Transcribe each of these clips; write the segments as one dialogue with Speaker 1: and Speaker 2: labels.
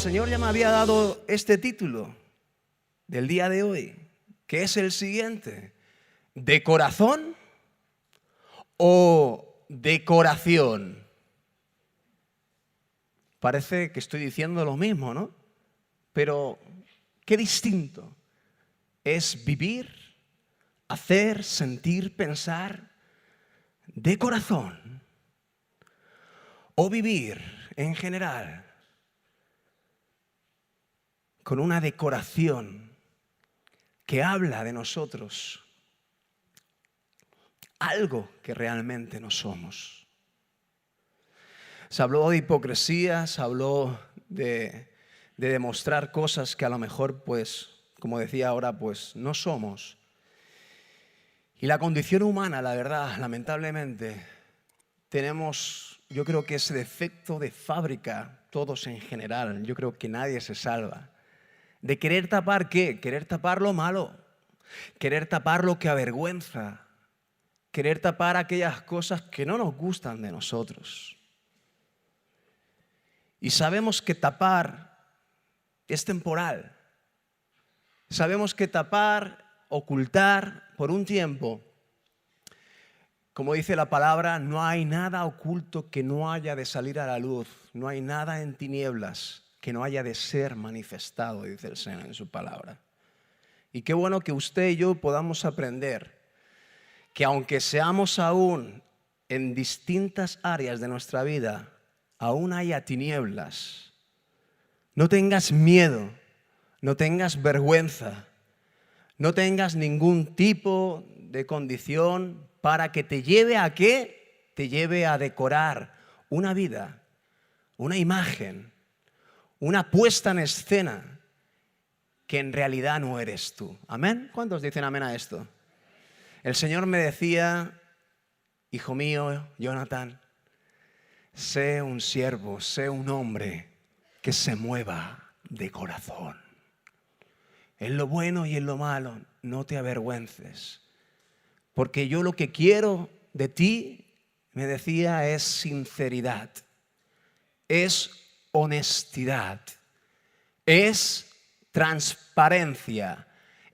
Speaker 1: Señor ya me había dado este título del día de hoy, que es el siguiente: ¿de corazón o decoración? Parece que estoy diciendo lo mismo, ¿no? Pero qué distinto es vivir, hacer, sentir, pensar de corazón, o vivir en general con una decoración que habla de nosotros, algo que realmente no somos. Se habló de hipocresía, se habló de demostrar cosas que a lo mejor, pues, como decía ahora, pues no somos. Y la condición humana, la verdad, lamentablemente, tenemos, yo creo que ese defecto de fábrica, todos en general, yo creo que nadie se salva. ¿De querer tapar qué? Querer tapar lo malo, querer tapar lo que avergüenza, querer tapar aquellas cosas que no nos gustan de nosotros. Y sabemos que tapar es temporal. Sabemos que tapar, ocultar por un tiempo, como dice la palabra, no hay nada oculto que no haya de salir a la luz, no hay nada en tinieblas que no haya de ser manifestado, dice el Señor en su palabra. Y qué bueno que usted y yo podamos aprender que aunque seamos aún en distintas áreas de nuestra vida, aún haya tinieblas, no tengas miedo, no tengas vergüenza, no tengas ningún tipo de condición para que te lleve a qué, te lleve a decorar una vida, una imagen, una puesta en escena que en realidad no eres tú. ¿Amén? ¿Cuántos dicen amén a esto? El Señor me decía: hijo mío, Jonathan, sé un siervo, sé un hombre que se mueva de corazón. En lo bueno y en lo malo, no te avergüences. Porque yo lo que quiero de ti, me decía, es sinceridad, es honestidad, es transparencia,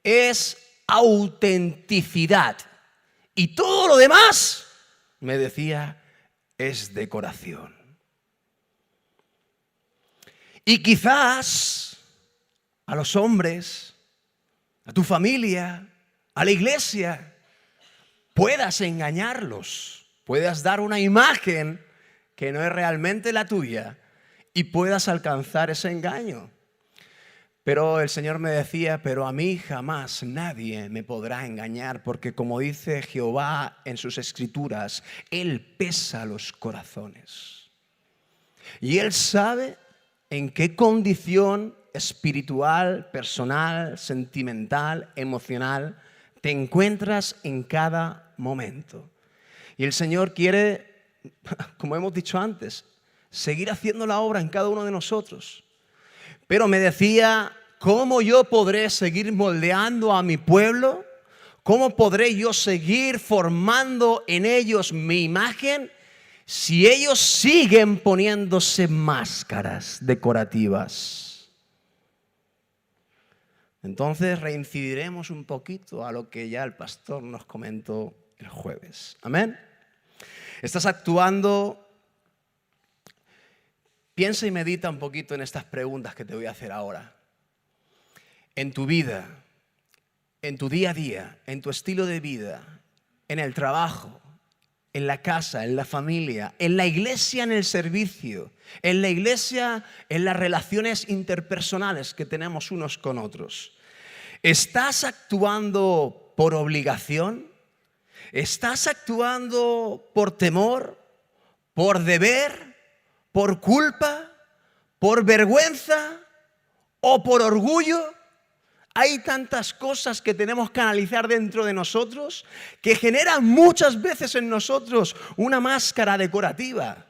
Speaker 1: es autenticidad. Y todo lo demás, me decía, es decoración. Y quizás a los hombres, a tu familia, a la iglesia, puedas engañarlos, puedas dar una imagen que no es realmente la tuya y puedas alcanzar ese engaño. Pero el Señor me decía: pero a mí jamás nadie me podrá engañar, porque como dice Jehová en sus escrituras, Él pesa los corazones. Y Él sabe en qué condición espiritual, personal, sentimental, emocional te encuentras en cada momento. Y el Señor quiere, como hemos dicho antes, seguir haciendo la obra en cada uno de nosotros. Pero me decía: ¿cómo yo podré seguir moldeando a mi pueblo? ¿Cómo podré yo seguir formando en ellos mi imagen si ellos siguen poniéndose máscaras decorativas? Entonces reincidiremos un poquito a lo que ya el pastor nos comentó el jueves. ¿Amén? Estás actuando. Piensa y medita un poquito en estas preguntas que te voy a hacer ahora. En tu vida, en tu día a día, en tu estilo de vida, en el trabajo, en la casa, en la familia, en la iglesia, en el servicio, en la iglesia, en las relaciones interpersonales que tenemos unos con otros. ¿Estás actuando por obligación? ¿Estás actuando por temor, por deber, por culpa, por vergüenza o por orgullo? Hay tantas cosas que tenemos que analizar dentro de nosotros que generan muchas veces en nosotros una máscara decorativa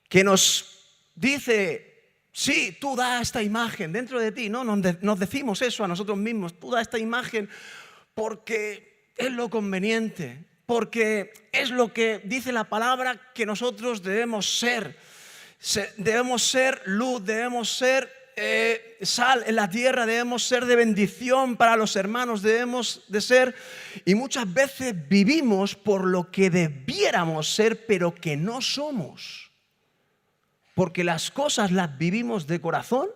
Speaker 1: que nos dice: sí, tú da esta imagen dentro de ti. No, nos decimos eso a nosotros mismos: tú da esta imagen porque es lo conveniente, porque es lo que dice la palabra que nosotros debemos ser. Debemos ser luz, debemos ser sal en la tierra, debemos ser de bendición para los hermanos, debemos de ser, y muchas veces vivimos por lo que debiéramos ser, pero que no somos. Porque las cosas las vivimos de corazón,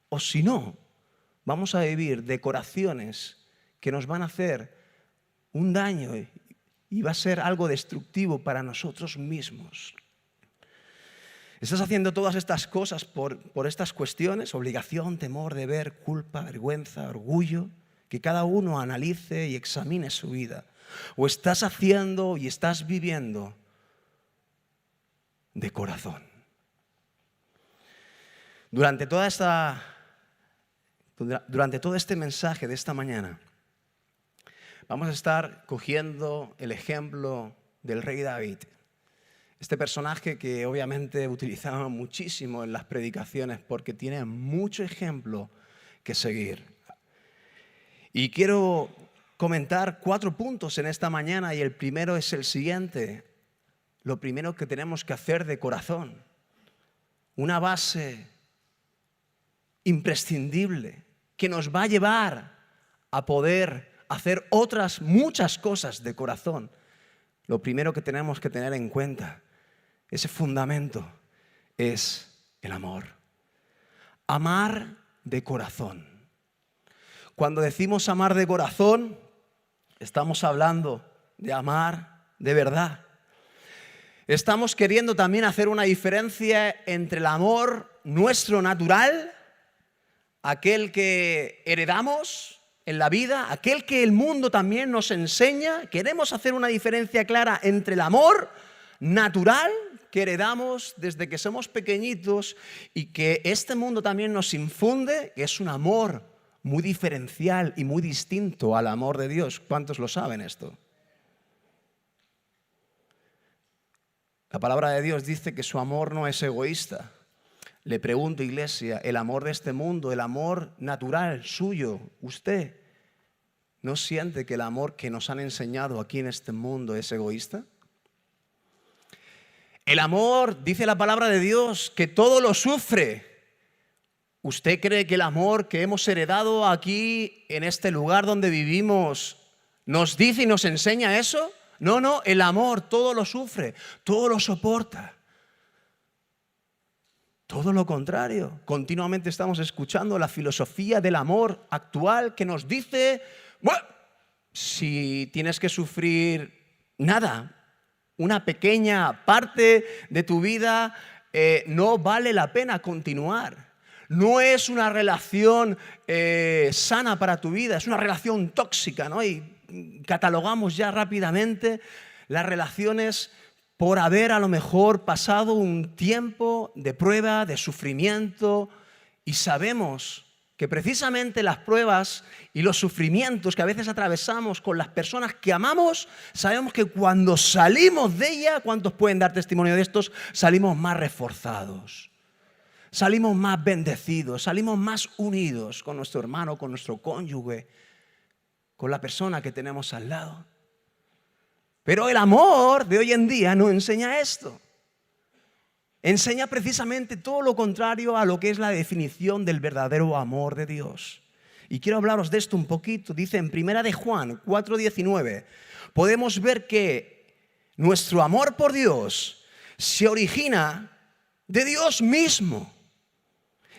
Speaker 1: o si no, vamos a vivir decoraciones que nos van a hacer un daño y va a ser algo destructivo para nosotros mismos. ¿Estás haciendo todas estas cosas por estas cuestiones? Obligación, temor, deber, culpa, vergüenza, orgullo. Que cada uno analice y examine su vida. ¿O estás haciendo y estás viviendo de corazón? Durante todo este mensaje de esta mañana, vamos a estar cogiendo el ejemplo del rey David. Este personaje que obviamente utilizaba muchísimo en las predicaciones porque tiene mucho ejemplo que seguir. Y quiero comentar 4 puntos en esta mañana y el primero es el siguiente. Lo primero que tenemos que hacer de corazón. Una base imprescindible que nos va a llevar a poder hacer otras muchas cosas de corazón. Lo primero que tenemos que tener en cuenta, ese fundamento, es el amor. Amar de corazón. Cuando decimos amar de corazón, estamos hablando de amar de verdad. Estamos queriendo también hacer una diferencia entre el amor nuestro natural, aquel que heredamos en la vida, aquel que el mundo también nos enseña. Queremos hacer una diferencia clara entre el amor natural que heredamos desde que somos pequeñitos y que este mundo también nos infunde, que es un amor muy diferencial y muy distinto al amor de Dios. ¿Cuántos lo saben esto? La palabra de Dios dice que su amor no es egoísta. Le pregunto, iglesia, el amor de este mundo, el amor natural suyo, ¿usted no siente que el amor que nos han enseñado aquí en este mundo es egoísta? El amor, dice la palabra de Dios, que todo lo sufre. ¿Usted cree que el amor que hemos heredado aquí en este lugar donde vivimos nos dice y nos enseña eso? No, el amor todo lo sufre, todo lo soporta. Todo lo contrario, continuamente estamos escuchando la filosofía del amor actual que nos dice, bueno, si tienes que sufrir nada, una pequeña parte de tu vida, no vale la pena continuar. No es una relación sana para tu vida, es una relación tóxica, ¿no? Y catalogamos ya rápidamente las relaciones por haber a lo mejor pasado un tiempo de prueba, de sufrimiento, y sabemos que precisamente las pruebas y los sufrimientos que a veces atravesamos con las personas que amamos, sabemos que cuando salimos de ella, ¿cuántos pueden dar testimonio de estos? Salimos más reforzados, salimos más bendecidos, salimos más unidos con nuestro hermano, con nuestro cónyuge, con la persona que tenemos al lado. Pero el amor de hoy en día no enseña esto. Enseña precisamente todo lo contrario a lo que es la definición del verdadero amor de Dios. Y quiero hablaros de esto un poquito. Dice en 1 de Juan 4:19, podemos ver que nuestro amor por Dios se origina de Dios mismo.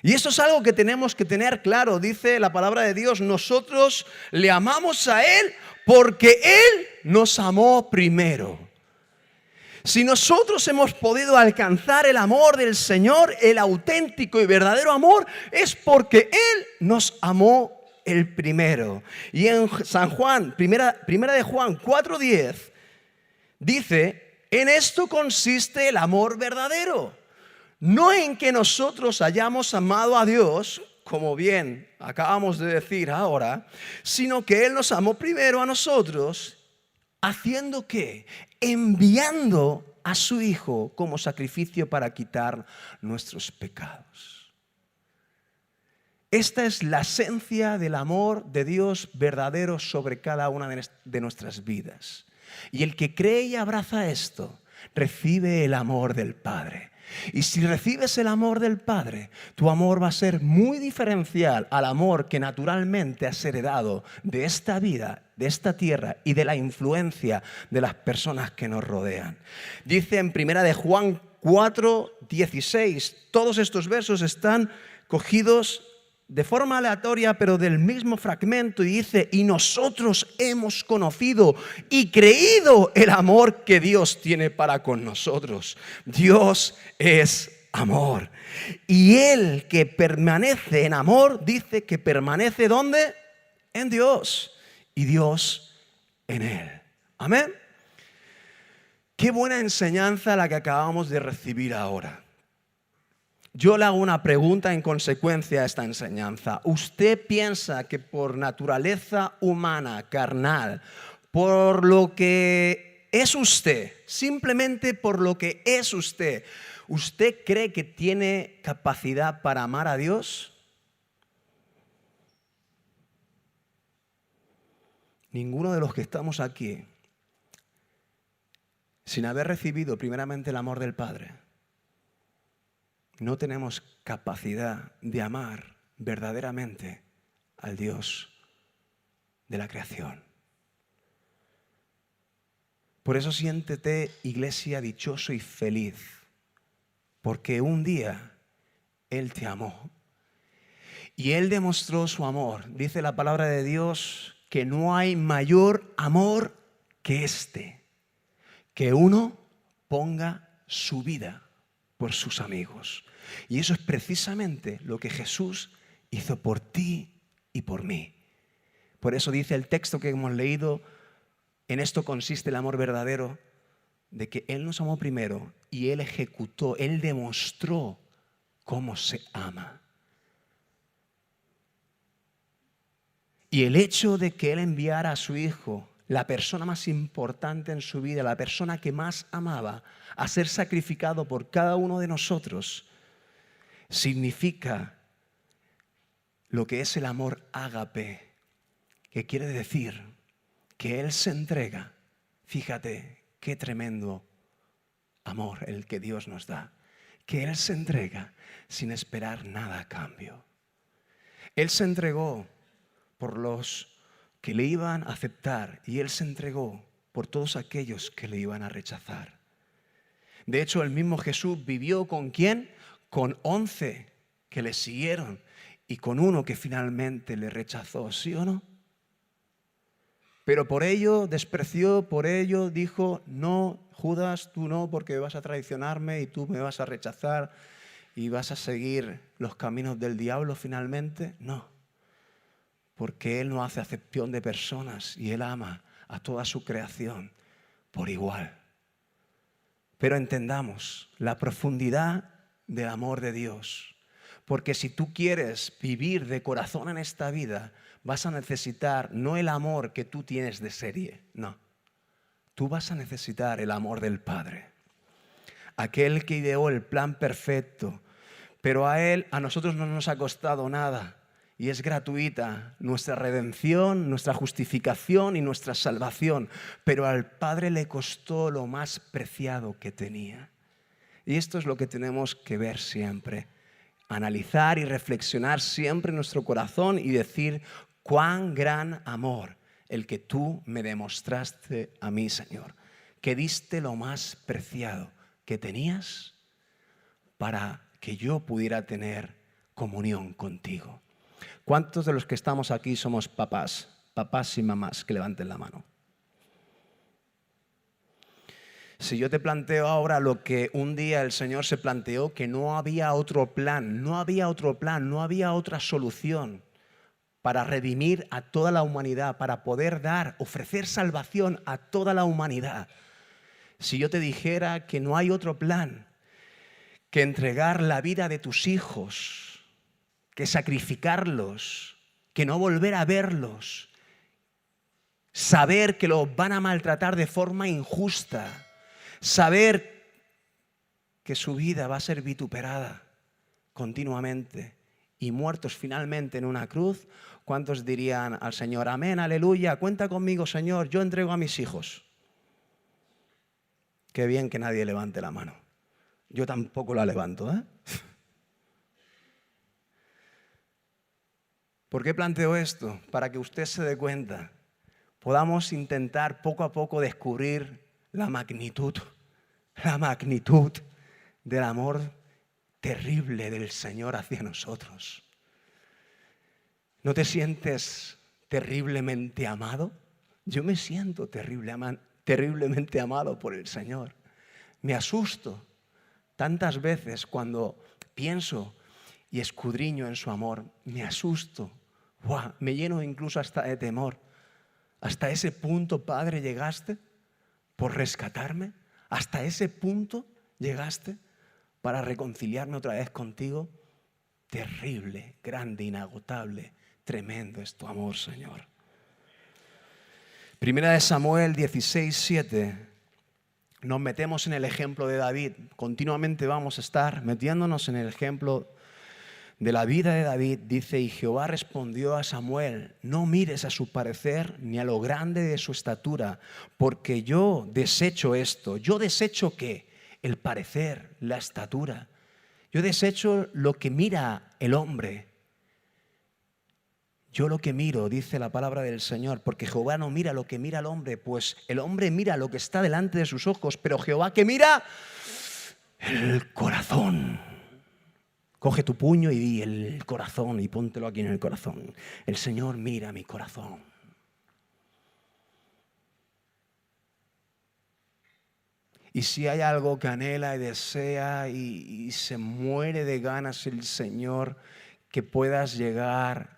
Speaker 1: Y eso es algo que tenemos que tener claro. Dice la palabra de Dios, nosotros le amamos a Él porque Él nos amó primero. Si nosotros hemos podido alcanzar el amor del Señor, el auténtico y verdadero amor, es porque Él nos amó el primero. Y en San Juan, primera de Juan 4:10, dice, en esto consiste el amor verdadero. No en que nosotros hayamos amado a Dios, como bien acabamos de decir ahora, sino que Él nos amó primero a nosotros, ¿haciendo qué? Enviando a su Hijo como sacrificio para quitar nuestros pecados. Esta es la esencia del amor de Dios verdadero sobre cada una de nuestras vidas. Y el que cree y abraza esto, recibe el amor del Padre. Y si recibes el amor del Padre, tu amor va a ser muy diferencial al amor que naturalmente has heredado de esta vida, de esta tierra y de la influencia de las personas que nos rodean. Dice en 1 de Juan 4:16, todos estos versos están cogidos de forma aleatoria, pero del mismo fragmento, y dice: y nosotros hemos conocido y creído el amor que Dios tiene para con nosotros. Dios es amor. Y el que permanece en amor, dice que permanece ¿dónde? En Dios. Y Dios en él. Amén. Qué buena enseñanza la que acabamos de recibir ahora. Yo le hago una pregunta en consecuencia a esta enseñanza. ¿Usted piensa que por naturaleza humana, carnal, por lo que es usted, simplemente por lo que es usted, ¿usted cree que tiene capacidad para amar a Dios? Ninguno de los que estamos aquí, sin haber recibido primeramente el amor del Padre, no tenemos capacidad de amar verdaderamente al Dios de la creación. Por eso siéntete, iglesia, dichoso y feliz, porque un día Él te amó y Él demostró su amor. Dice la palabra de Dios que no hay mayor amor que este, que uno ponga su vida por sus amigos. Y eso es precisamente lo que Jesús hizo por ti y por mí. Por eso dice el texto que hemos leído: en esto consiste el amor verdadero, de que Él nos amó primero y Él ejecutó, Él demostró cómo se ama. Y el hecho de que Él enviara a su Hijo, la persona más importante en su vida, la persona que más amaba, a ser sacrificado por cada uno de nosotros, significa lo que es el amor ágape, que quiere decir que Él se entrega. Fíjate qué tremendo amor el que Dios nos da, que Él se entrega sin esperar nada a cambio. Él se entregó por los que le iban a aceptar y Él se entregó por todos aquellos que le iban a rechazar. De hecho, el mismo Jesús vivió ¿con quién? Con 11 que le siguieron y con uno que finalmente le rechazó, ¿sí o no? Pero por ello despreció, por ello dijo: no, Judas, tú no, porque vas a traicionarme y tú me vas a rechazar y vas a seguir los caminos del diablo finalmente. No, porque Él no hace acepción de personas y Él ama a toda su creación por igual. Pero entendamos la profundidad del amor de Dios, porque si tú quieres vivir de corazón en esta vida, vas a necesitar no el amor que tú tienes de serie, no. Tú vas a necesitar el amor del Padre, aquel que ideó el plan perfecto, pero a nosotros no nos ha costado nada. Y es gratuita nuestra redención, nuestra justificación y nuestra salvación. Pero al Padre le costó lo más preciado que tenía. Y esto es lo que tenemos que ver siempre. Analizar y reflexionar siempre en nuestro corazón y decir: cuán gran amor el que tú me demostraste a mí, Señor. Que diste lo más preciado que tenías para que yo pudiera tener comunión contigo. ¿Cuántos de los que estamos aquí somos papás? Papás y mamás, que levanten la mano. Si yo te planteo ahora lo que un día el Señor se planteó, que no había otro plan, no había otra solución para redimir a toda la humanidad, para poder ofrecer salvación a toda la humanidad. Si yo te dijera que no hay otro plan que entregar la vida de tus hijos, que sacrificarlos, que no volver a verlos, saber que los van a maltratar de forma injusta, saber que su vida va a ser vituperada continuamente y muertos finalmente en una cruz, ¿cuántos dirían al Señor: amén, aleluya, cuenta conmigo, Señor, yo entrego a mis hijos? Qué bien que nadie levante la mano. Yo tampoco la levanto, ¿eh? ¿Por qué planteo esto? Para que usted se dé cuenta, podamos intentar poco a poco descubrir la magnitud del amor terrible del Señor hacia nosotros. ¿No te sientes terriblemente amado? Yo me siento terriblemente amado por el Señor. Me asusto tantas veces cuando pienso y escudriño en su amor. Me asusto. ¡Wow! Me lleno incluso hasta de temor. Hasta ese punto, Padre, llegaste por rescatarme. Hasta ese punto llegaste para reconciliarme otra vez contigo. Terrible, grande, inagotable, tremendo es tu amor, Señor. Primera de Samuel 16:7. Nos metemos en el ejemplo de David. Continuamente vamos a estar metiéndonos en el ejemplo de la vida de David. Dice: y Jehová respondió a Samuel: no mires a su parecer ni a lo grande de su estatura, porque yo desecho esto. ¿Yo desecho qué? El parecer, la estatura. Yo desecho lo que mira el hombre. Yo lo que miro, dice la palabra del Señor, porque Jehová no mira lo que mira el hombre, pues el hombre mira lo que está delante de sus ojos, pero Jehová que mira el corazón. Coge tu puño y di el corazón y póntelo aquí en el corazón. El Señor mira mi corazón. Y si hay algo que anhela y desea y se muere de ganas el Señor, que puedas llegar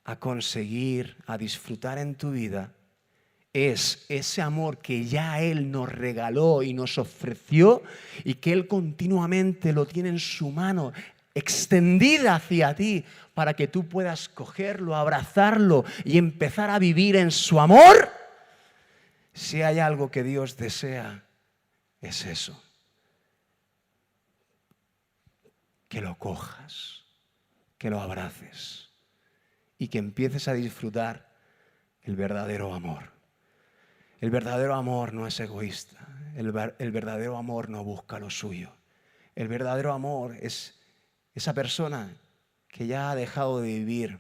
Speaker 1: a conseguir, a disfrutar en tu vida, es ese amor que ya Él nos regaló y nos ofreció y que Él continuamente lo tiene en su mano extendida hacia ti para que tú puedas cogerlo, abrazarlo y empezar a vivir en su amor. Si hay algo que Dios desea, es eso. Que lo cojas, que lo abraces y que empieces a disfrutar el verdadero amor. El verdadero amor no es egoísta. El verdadero amor no busca lo suyo. El verdadero amor es esa persona que ya ha dejado de vivir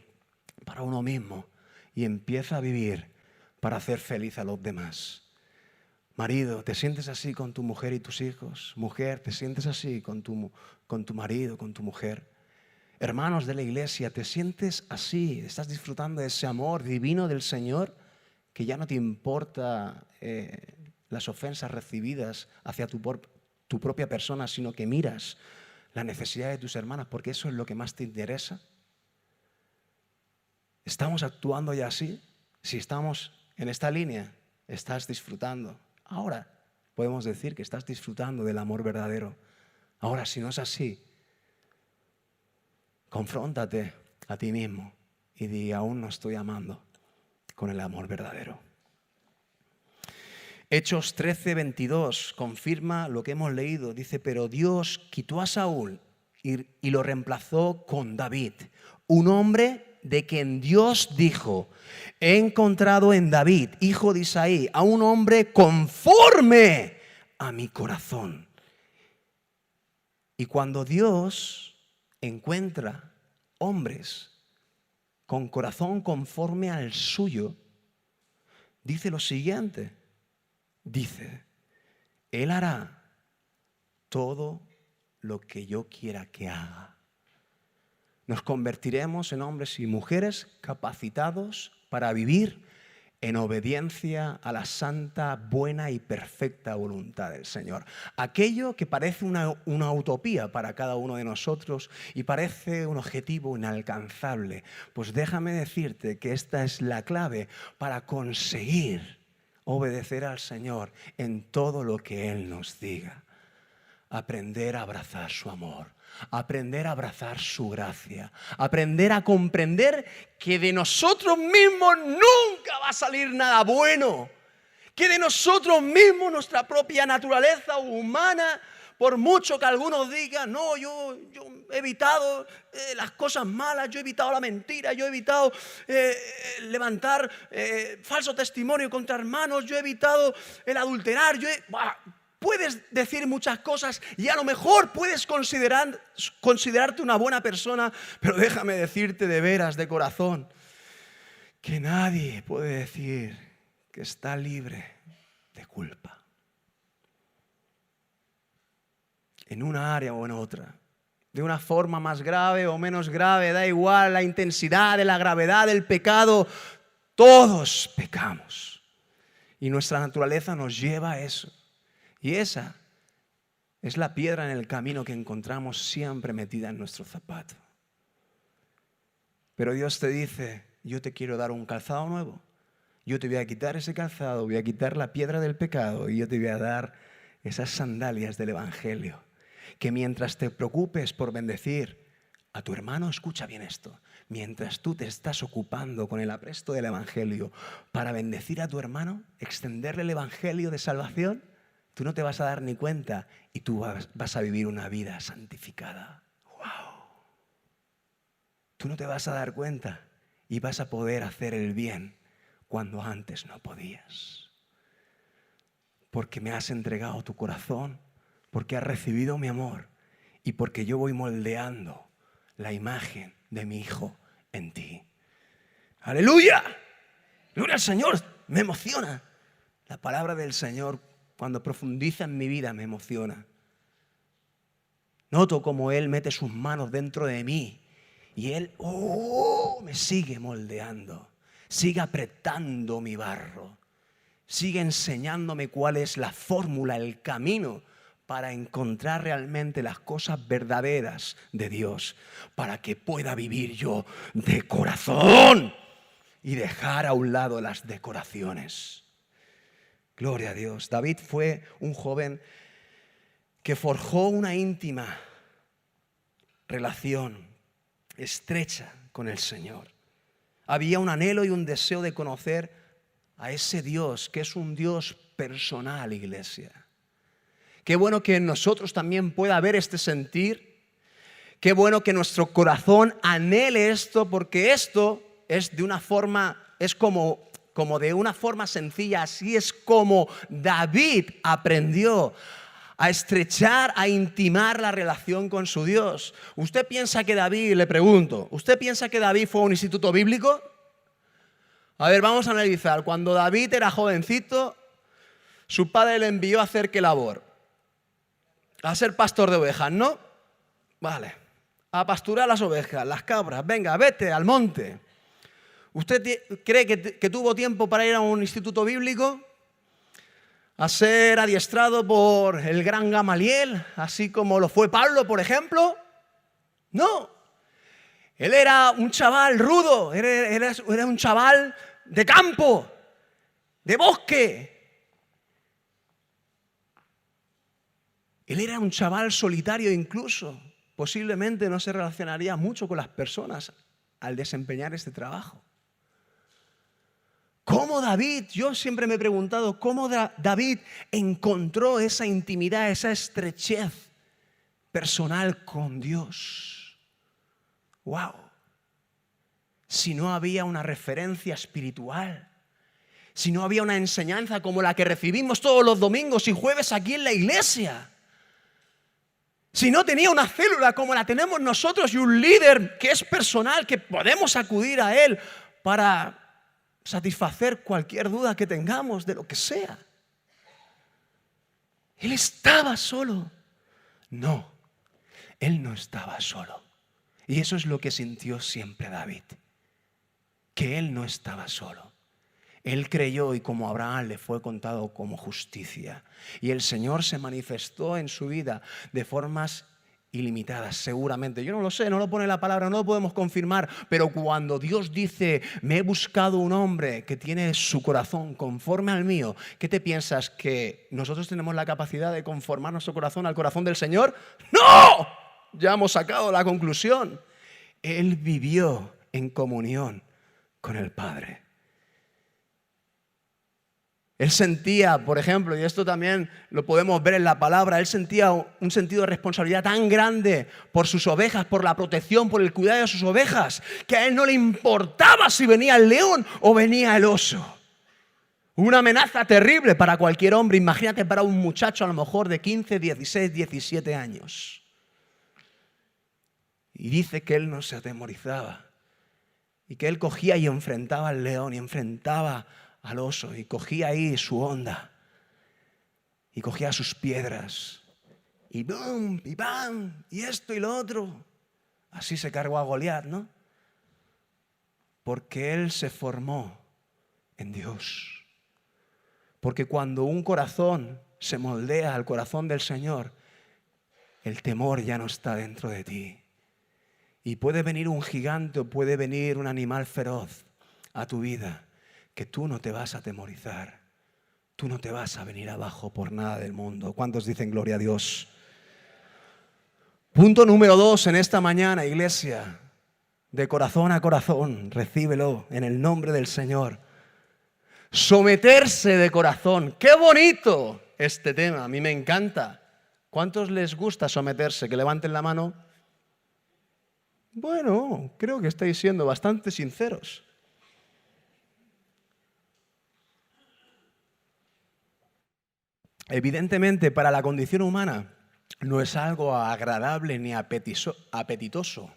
Speaker 1: para uno mismo y empieza a vivir para hacer feliz a los demás. Marido, ¿te sientes así con tu mujer y tus hijos? Mujer, ¿te sientes así con tu marido, con tu mujer? Hermanos de la iglesia, ¿te sientes así? ¿Estás disfrutando de ese amor divino del Señor? Que ya no te importa las ofensas recibidas hacia tu propia persona, sino que miras la necesidad de tus hermanas, porque eso es lo que más te interesa. ¿Estamos actuando ya así? Si estamos en esta línea, estás disfrutando. Ahora podemos decir que estás disfrutando del amor verdadero. Ahora, si no es así, confróntate a ti mismo y di: aún no estoy amando con el amor verdadero. Hechos 13:22 confirma lo que hemos leído. Dice: pero Dios quitó a Saúl y lo reemplazó con David, un hombre de quien Dios dijo: he encontrado en David, hijo de Isaí, a un hombre conforme a mi corazón. Y cuando Dios encuentra hombres con corazón conforme al suyo, dice lo siguiente. Dice: Él hará todo lo que yo quiera que haga. Nos convertiremos en hombres y mujeres capacitados para vivir en obediencia a la santa, buena y perfecta voluntad del Señor. Aquello que parece una utopía para cada uno de nosotros y parece un objetivo inalcanzable, pues déjame decirte que esta es la clave para conseguir obedecer al Señor en todo lo que Él nos diga. Aprender a abrazar su amor, aprender a abrazar su gracia, aprender a comprender que de nosotros mismos nunca va a salir nada bueno, que de nosotros mismos, nuestra propia naturaleza humana, por mucho que algunos digan: no, yo he evitado las cosas malas, yo he evitado la mentira, yo he evitado levantar falso testimonio contra hermanos, yo he evitado el adulterar, puedes decir muchas cosas y a lo mejor puedes considerarte una buena persona, pero déjame decirte de veras, de corazón, que nadie puede decir que está libre de culpa. En una área o en otra, de una forma más grave o menos grave, da igual la intensidad de la gravedad del pecado, todos pecamos. Y nuestra naturaleza nos lleva a eso. Y esa es la piedra en el camino que encontramos siempre metida en nuestro zapato. Pero Dios te dice, yo te quiero dar un calzado nuevo. Yo te voy a quitar ese calzado, voy a quitar la piedra del pecado y yo te voy a dar esas sandalias del Evangelio. Que mientras te preocupes por bendecir a tu hermano, escucha bien esto, mientras tú te estás ocupando con el apresto del Evangelio para bendecir a tu hermano, extenderle el Evangelio de salvación, tú no te vas a dar ni cuenta y tú vas a vivir una vida santificada. ¡Wow! Tú no te vas a dar cuenta y vas a poder hacer el bien cuando antes no podías. Porque me has entregado tu corazón, porque has recibido mi amor y porque yo voy moldeando la imagen de mi Hijo en ti. ¡Aleluya! ¡Gloria al Señor! Me emociona. La palabra del Señor, cuando profundiza en mi vida, me emociona. Noto como Él mete sus manos dentro de mí y Él me sigue moldeando, sigue apretando mi barro, sigue enseñándome cuál es la fórmula, el camino para encontrar realmente las cosas verdaderas de Dios, para que pueda vivir yo de corazón y dejar a un lado las decoraciones. Gloria a Dios. David fue un joven que forjó una íntima relación estrecha con el Señor. Había un anhelo y un deseo de conocer a ese Dios, que es un Dios personal, iglesia. Qué bueno que en nosotros también pueda haber este sentir. Qué bueno que nuestro corazón anhele esto, porque esto es de una forma, es como de una forma sencilla. Así es como David aprendió a estrechar, a intimar la relación con su Dios. ¿Usted piensa que David, le pregunto, ¿usted piensa que David fue a un instituto bíblico? A ver, vamos a analizar. Cuando David era jovencito, su padre le envió a hacer ¿qué labor? A ser pastor de ovejas, ¿no? Vale. A pasturar las ovejas, las cabras. Venga, vete al monte. ¿Usted cree que tuvo tiempo para ir a un instituto bíblico? A ser adiestrado por el gran Gamaliel, así como lo fue Pablo, por ejemplo. No. Él era un chaval rudo, era un chaval de campo, de bosque. Él era un chaval solitario incluso. Posiblemente no se relacionaría mucho con las personas al desempeñar este trabajo. ¿Cómo David? Yo siempre me he preguntado cómo David encontró esa intimidad, esa estrechez personal con Dios. ¡Wow! Si no había una referencia espiritual, si no había una enseñanza como la que recibimos todos los domingos y jueves aquí en la iglesia, si no tenía una célula como la tenemos nosotros y un líder que es personal, que podemos acudir a él para satisfacer cualquier duda que tengamos de lo que sea. Él estaba solo. No, él no estaba solo. Y eso es lo que sintió siempre David, que él no estaba solo. Él creyó y como Abraham le fue contado como justicia. Y el Señor se manifestó en su vida de formas ilimitadas, seguramente. Yo no lo sé, no lo pone la palabra, no lo podemos confirmar. Pero cuando Dios dice, me he buscado un hombre que tiene su corazón conforme al mío, ¿qué te piensas? ¿Que nosotros tenemos la capacidad de conformar nuestro corazón al corazón del Señor? ¡No! Ya hemos sacado la conclusión. Él vivió en comunión con el Padre. Él sentía, por ejemplo, y esto también lo podemos ver en la palabra, él sentía un sentido de responsabilidad tan grande por sus ovejas, por la protección, por el cuidado de sus ovejas, que a él no le importaba si venía el león o venía el oso. Una amenaza terrible para cualquier hombre. Imagínate para un muchacho a lo mejor de 15, 16, 17 años. Y dice que él no se atemorizaba. Y que él cogía y enfrentaba al león y enfrentaba al oso. Y cogía ahí su onda. Y cogía sus piedras. Y ¡bum! Y ¡bam! Y esto y lo otro. Así se cargó a Goliat, ¿no? Porque él se formó en Dios. Porque cuando un corazón se moldea al corazón del Señor, el temor ya no está dentro de ti. Y puede venir un gigante o puede venir un animal feroz a tu vida, que tú no te vas a atemorizar. Tú no te vas a venir abajo por nada del mundo. ¿Cuántos dicen gloria a Dios? Punto número 2 en esta mañana, iglesia. De corazón a corazón, recíbelo en el nombre del Señor. Someterse de corazón. ¡Qué bonito este tema! A mí me encanta. ¿Cuántos les gusta someterse? Que levanten la mano. Bueno, creo que estáis siendo bastante sinceros. Evidentemente, para la condición humana no es algo agradable ni apetitoso.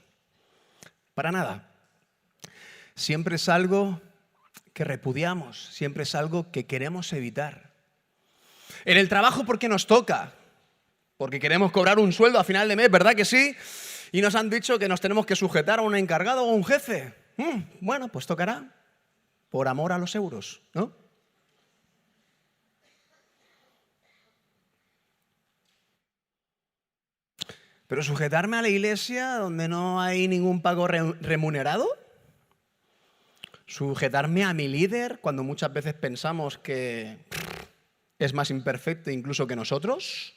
Speaker 1: Para nada. Siempre es algo que repudiamos, siempre es algo que queremos evitar. En el trabajo porque nos toca, porque queremos cobrar un sueldo a final de mes, ¿verdad que sí? Y nos han dicho que nos tenemos que sujetar a un encargado o a un jefe. Bueno, pues tocará, por amor a los euros, ¿no? Pero sujetarme a la iglesia donde no hay ningún pago remunerado, sujetarme a mi líder cuando muchas veces pensamos que es más imperfecto incluso que nosotros.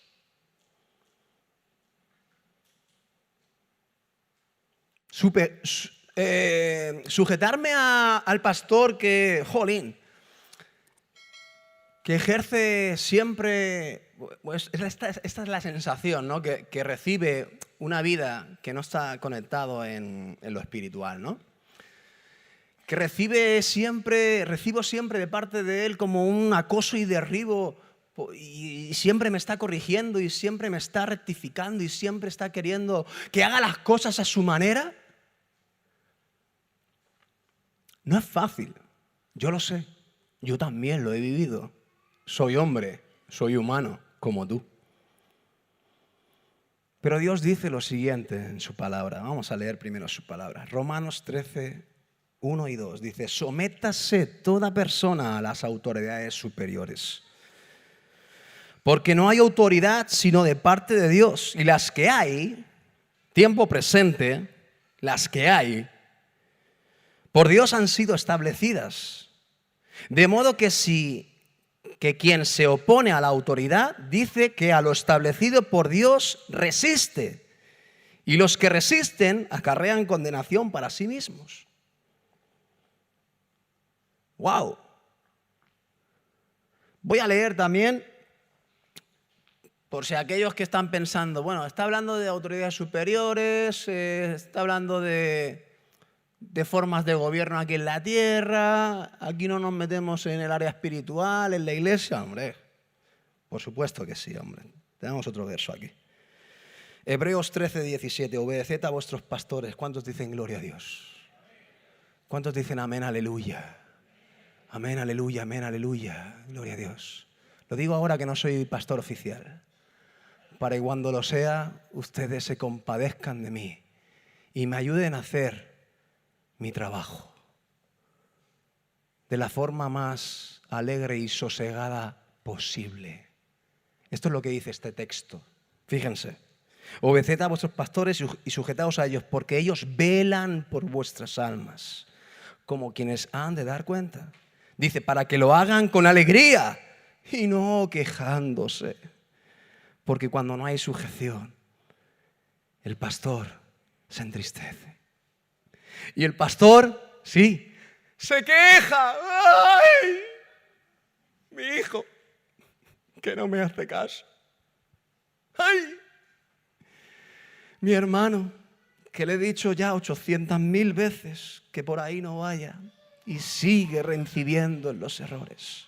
Speaker 1: Sujetarme al pastor que, jolín, que ejerce siempre, pues esta es la sensación, ¿no? Que recibe una vida que no está conectado en lo espiritual, ¿no? Que recibo siempre de parte de él como un acoso y derribo, y siempre me está corrigiendo y siempre me está rectificando y siempre está queriendo que haga las cosas a su manera. No es fácil, yo lo sé, yo también lo he vivido. Soy hombre, soy humano, como tú. Pero Dios dice lo siguiente en su palabra. Vamos a leer primero su palabra. Romanos 13, 1 y 2. Dice, sométase toda persona a las autoridades superiores. Porque no hay autoridad sino de parte de Dios. Y las que hay, tiempo presente, las que hay, por Dios han sido establecidas. De modo que quien se opone a la autoridad dice que a lo establecido por Dios resiste. Y los que resisten acarrean condenación para sí mismos. ¡Wow! Voy a leer también, por si aquellos que están pensando, bueno, está hablando de autoridades superiores, está hablando de formas de gobierno aquí en la tierra, aquí no nos metemos en el área espiritual, en la iglesia, hombre. Por supuesto que sí, hombre. Tenemos otro verso aquí. Hebreos 13, 17. Obedeced a vuestros pastores. ¿Cuántos dicen gloria a Dios? ¿Cuántos dicen amén, aleluya? Amén, aleluya, amén, aleluya. Gloria a Dios. Lo digo ahora que no soy pastor oficial, para que cuando lo sea, ustedes se compadezcan de mí y me ayuden a hacer mi trabajo de la forma más alegre y sosegada posible. Esto es lo que dice este texto. Fíjense. Obedeced a vuestros pastores y sujetaos a ellos, porque ellos velan por vuestras almas, como quienes han de dar cuenta. Dice, para que lo hagan con alegría y no quejándose. Porque cuando no hay sujeción, el pastor se entristece. Y el pastor, sí, se queja. ¡Ay! Mi hijo, que no me hace caso. ¡Ay! Mi hermano, que le he dicho ya 800.000 veces que por ahí no vaya y sigue reincidiendo en los errores.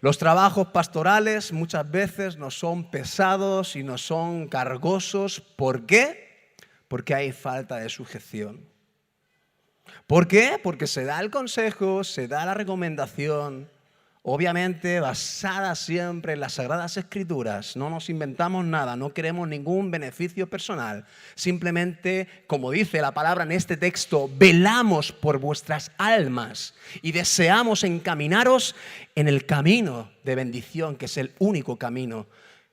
Speaker 1: Los trabajos pastorales muchas veces nos son pesados y nos son cargosos. ¿Por qué? Porque hay falta de sujeción. ¿Por qué? Porque se da el consejo, se da la recomendación, obviamente basada siempre en las Sagradas Escrituras. No nos inventamos nada, no queremos ningún beneficio personal. Simplemente, como dice la palabra en este texto, velamos por vuestras almas y deseamos encaminaros en el camino de bendición, que es el único camino,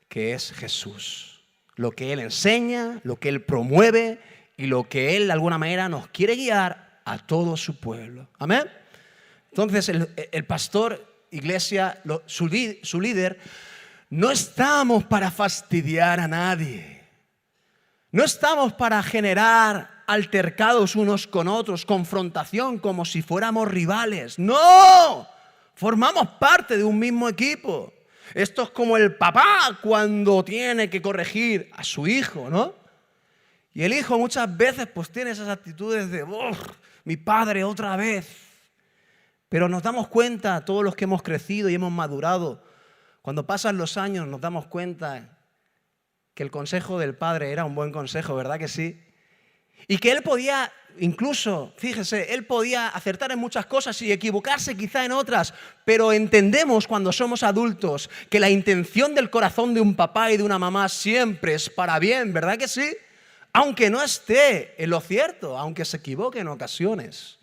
Speaker 1: que es Jesús. Lo que Él enseña, lo que Él promueve y lo que Él de alguna manera nos quiere guiar a todo su pueblo. Amén. Entonces el pastor, iglesia, su líder, no estamos para fastidiar a nadie. No estamos para generar altercados unos con otros, confrontación como si fuéramos rivales. ¡No! Formamos parte de un mismo equipo. Esto es como el papá cuando tiene que corregir a su hijo, ¿no? Y el hijo muchas veces pues tiene esas actitudes de mi padre otra vez. Pero nos damos cuenta, todos los que hemos crecido y hemos madurado, cuando pasan los años nos damos cuenta que el consejo del padre era un buen consejo, ¿verdad que sí? Y que él podía, incluso, fíjese, él podía acertar en muchas cosas y equivocarse quizá en otras, pero entendemos cuando somos adultos que la intención del corazón de un papá y de una mamá siempre es para bien, ¿verdad que sí? Aunque no esté en lo cierto, aunque se equivoque en ocasiones.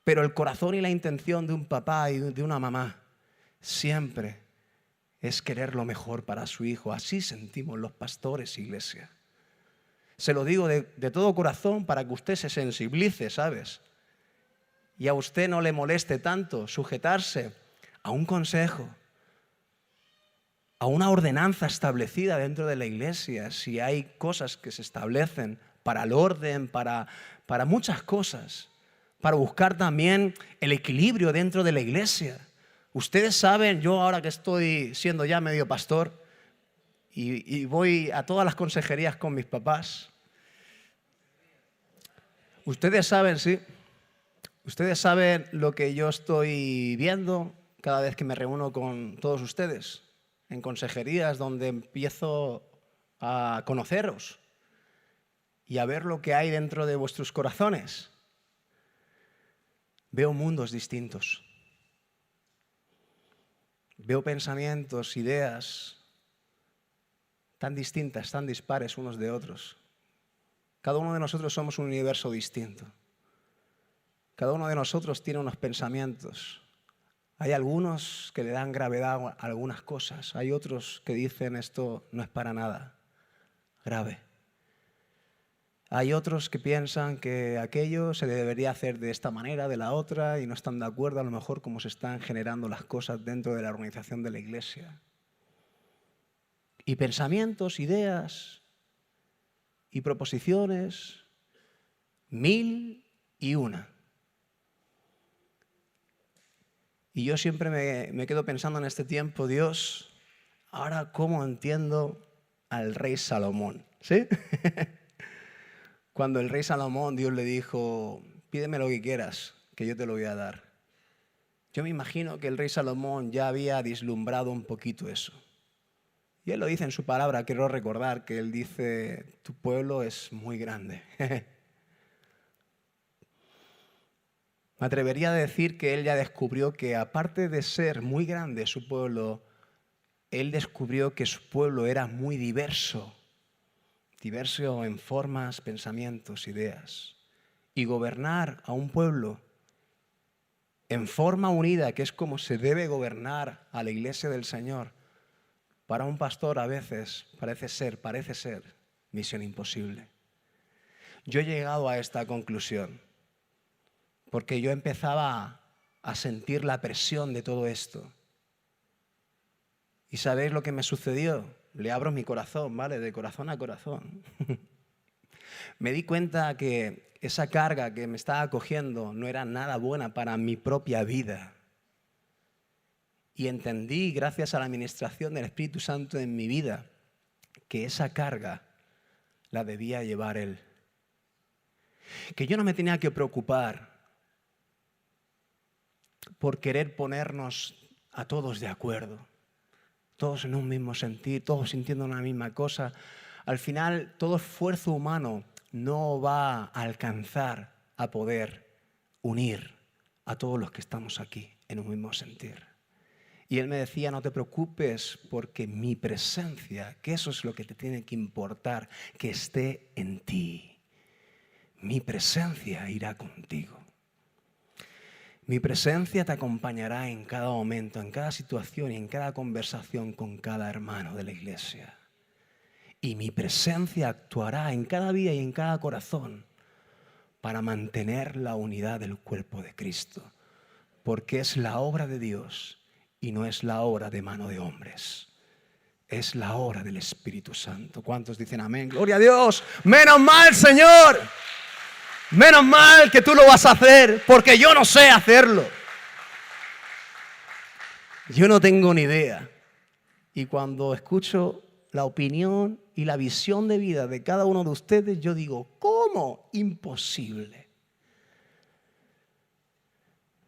Speaker 1: Pero el corazón y la intención de un papá y de una mamá siempre es querer lo mejor para su hijo. Así sentimos los pastores, iglesia. Se lo digo de todo corazón para que usted se sensibilice, ¿sabes? Y a usted no le moleste tanto sujetarse a un consejo, a una ordenanza establecida dentro de la iglesia, si hay cosas que se establecen para el orden, para muchas cosas, para buscar también el equilibrio dentro de la iglesia. Ustedes saben, yo ahora que estoy siendo ya medio pastor y voy a todas las consejerías con mis papás, ustedes saben, sí, ustedes saben lo que yo estoy viendo cada vez que me reúno con todos ustedes en consejerías donde empiezo a conoceros y a ver lo que hay dentro de vuestros corazones. Veo mundos distintos. Veo pensamientos, ideas tan distintas, tan dispares unos de otros. Cada uno de nosotros somos un universo distinto. Cada uno de nosotros tiene unos pensamientos. Hay algunos que le dan gravedad a algunas cosas. Hay otros que dicen esto no es para nada grave. Hay otros que piensan que aquello se debería hacer de esta manera, de la otra, y no están de acuerdo a lo mejor cómo se están generando las cosas dentro de la organización de la iglesia. Y pensamientos, ideas y proposiciones, 1001. Y yo siempre me quedo pensando en este tiempo, Dios, ahora cómo entiendo al rey Salomón, ¿sí? Cuando el rey Salomón, Dios le dijo, pídeme lo que quieras, que yo te lo voy a dar. Yo me imagino que el rey Salomón ya había vislumbrado un poquito eso. Y él lo dice en su palabra, quiero recordar que él dice, tu pueblo es muy grande. Me atrevería a decir que él ya descubrió que aparte de ser muy grande su pueblo, él descubrió que su pueblo era muy diverso. Diverso en formas, pensamientos, ideas. Y gobernar a un pueblo en forma unida, que es como se debe gobernar a la iglesia del Señor, para un pastor a veces parece ser misión imposible. Yo he llegado a esta conclusión porque yo empezaba a sentir la presión de todo esto. ¿Y sabéis lo que me sucedió? Le abro mi corazón, ¿vale? De corazón a corazón. Me di cuenta que esa carga que me estaba cogiendo no era nada buena para mi propia vida. Y entendí, gracias a la administración del Espíritu Santo en mi vida, que esa carga la debía llevar Él. Que yo no me tenía que preocupar por querer ponernos a todos de acuerdo, todos en un mismo sentir, todos sintiendo una misma cosa. Al final, todo esfuerzo humano no va a alcanzar a poder unir a todos los que estamos aquí en un mismo sentir. Y él me decía, no te preocupes porque mi presencia, que eso es lo que te tiene que importar, que esté en ti. Mi presencia irá contigo. Mi presencia te acompañará en cada momento, en cada situación y en cada conversación con cada hermano de la iglesia. Y mi presencia actuará en cada vida y en cada corazón para mantener la unidad del cuerpo de Cristo, porque es la obra de Dios y no es la obra de mano de hombres. Es la obra del Espíritu Santo. ¿Cuántos dicen amén? ¡Gloria a Dios! ¡Menos mal, Señor! Menos mal que tú lo vas a hacer, porque yo no sé hacerlo. Yo no tengo ni idea. Y cuando escucho la opinión y la visión de vida de cada uno de ustedes, yo digo, ¿cómo? Imposible.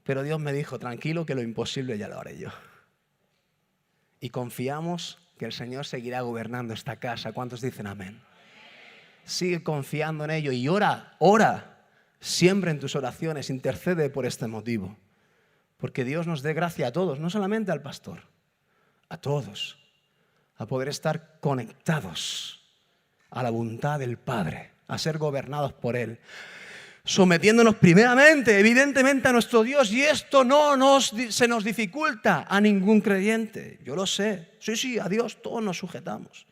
Speaker 1: Pero Dios me dijo, tranquilo, que lo imposible ya lo haré yo. Y confiamos que el Señor seguirá gobernando esta casa. ¿Cuántos dicen amén? Sigue confiando en ello y ora. Siempre en tus oraciones, intercede por este motivo. Porque Dios nos dé gracia a todos, no solamente al pastor, a todos, a poder estar conectados a la voluntad del Padre, a ser gobernados por Él, sometiéndonos primeramente, evidentemente, a nuestro Dios. Y esto no se nos dificulta a ningún creyente. Yo lo sé. Sí, a Dios todos nos sujetamos.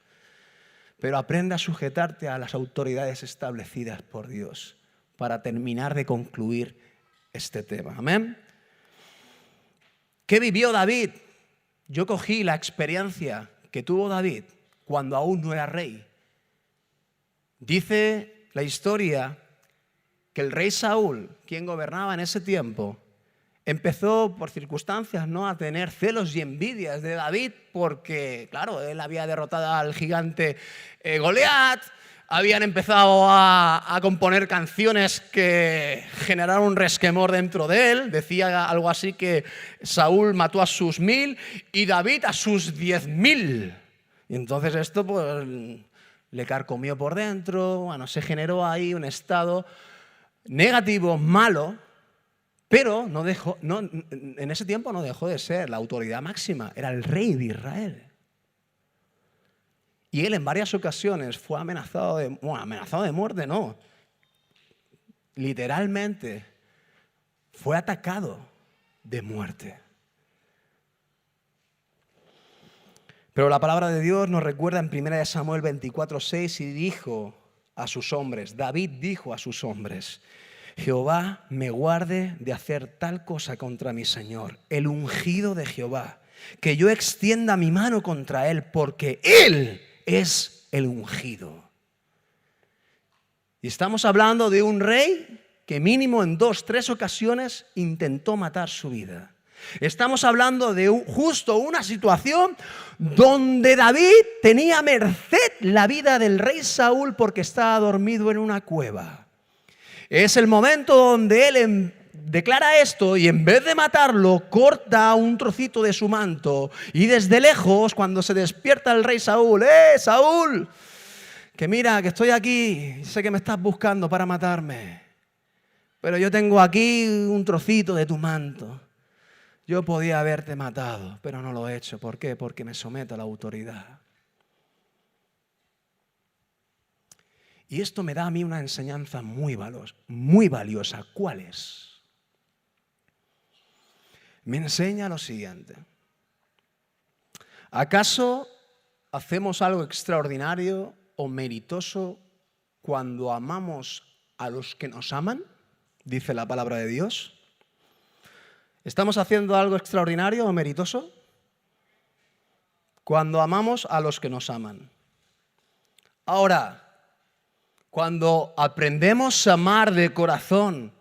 Speaker 1: Pero aprende a sujetarte a las autoridades establecidas por Dios para terminar de concluir este tema. Amén. ¿Qué vivió David? Yo cogí la experiencia que tuvo David cuando aún no era rey. Dice la historia que el rey Saúl, quien gobernaba en ese tiempo, empezó por circunstancias, ¿no?, a tener celos y envidias de David porque, claro, él había derrotado al gigante Goliat. Habían empezado a componer canciones que generaron un resquemor dentro de él. Decía algo así que Saúl mató a sus 1000 y David a sus 10.000. Y entonces esto pues le carcomió por dentro. Bueno, se generó ahí un estado negativo, malo, pero en ese tiempo no dejó de ser la autoridad máxima. Era el rey de Israel. Y él en varias ocasiones fue amenazado de muerte, no. Literalmente fue atacado de muerte. Pero la palabra de Dios nos recuerda en 1 Samuel 24:6 y dijo a sus hombres, David dijo a sus hombres, Jehová me guarde de hacer tal cosa contra mi Señor, el ungido de Jehová, que yo extienda mi mano contra él, porque él es el ungido. Y estamos hablando de un rey que mínimo en 2-3 ocasiones intentó matar su vida. Estamos hablando de justo una situación donde David tenía a merced la vida del rey Saúl porque estaba dormido en una cueva. Es el momento donde él declara esto y en vez de matarlo, corta un trocito de su manto y desde lejos, cuando se despierta el rey Saúl, Saúl, que mira, que estoy aquí, sé que me estás buscando para matarme, pero yo tengo aquí un trocito de tu manto. Yo podía haberte matado, pero no lo he hecho. ¿Por qué? Porque me someto a la autoridad. Y esto me da a mí una enseñanza muy valiosa. ¿Cuál es? Me enseña lo siguiente. ¿Acaso hacemos algo extraordinario o meritoso cuando amamos a los que nos aman? Dice la palabra de Dios. ¿Estamos haciendo algo extraordinario o meritoso? Cuando amamos a los que nos aman. Ahora, cuando aprendemos a amar de corazón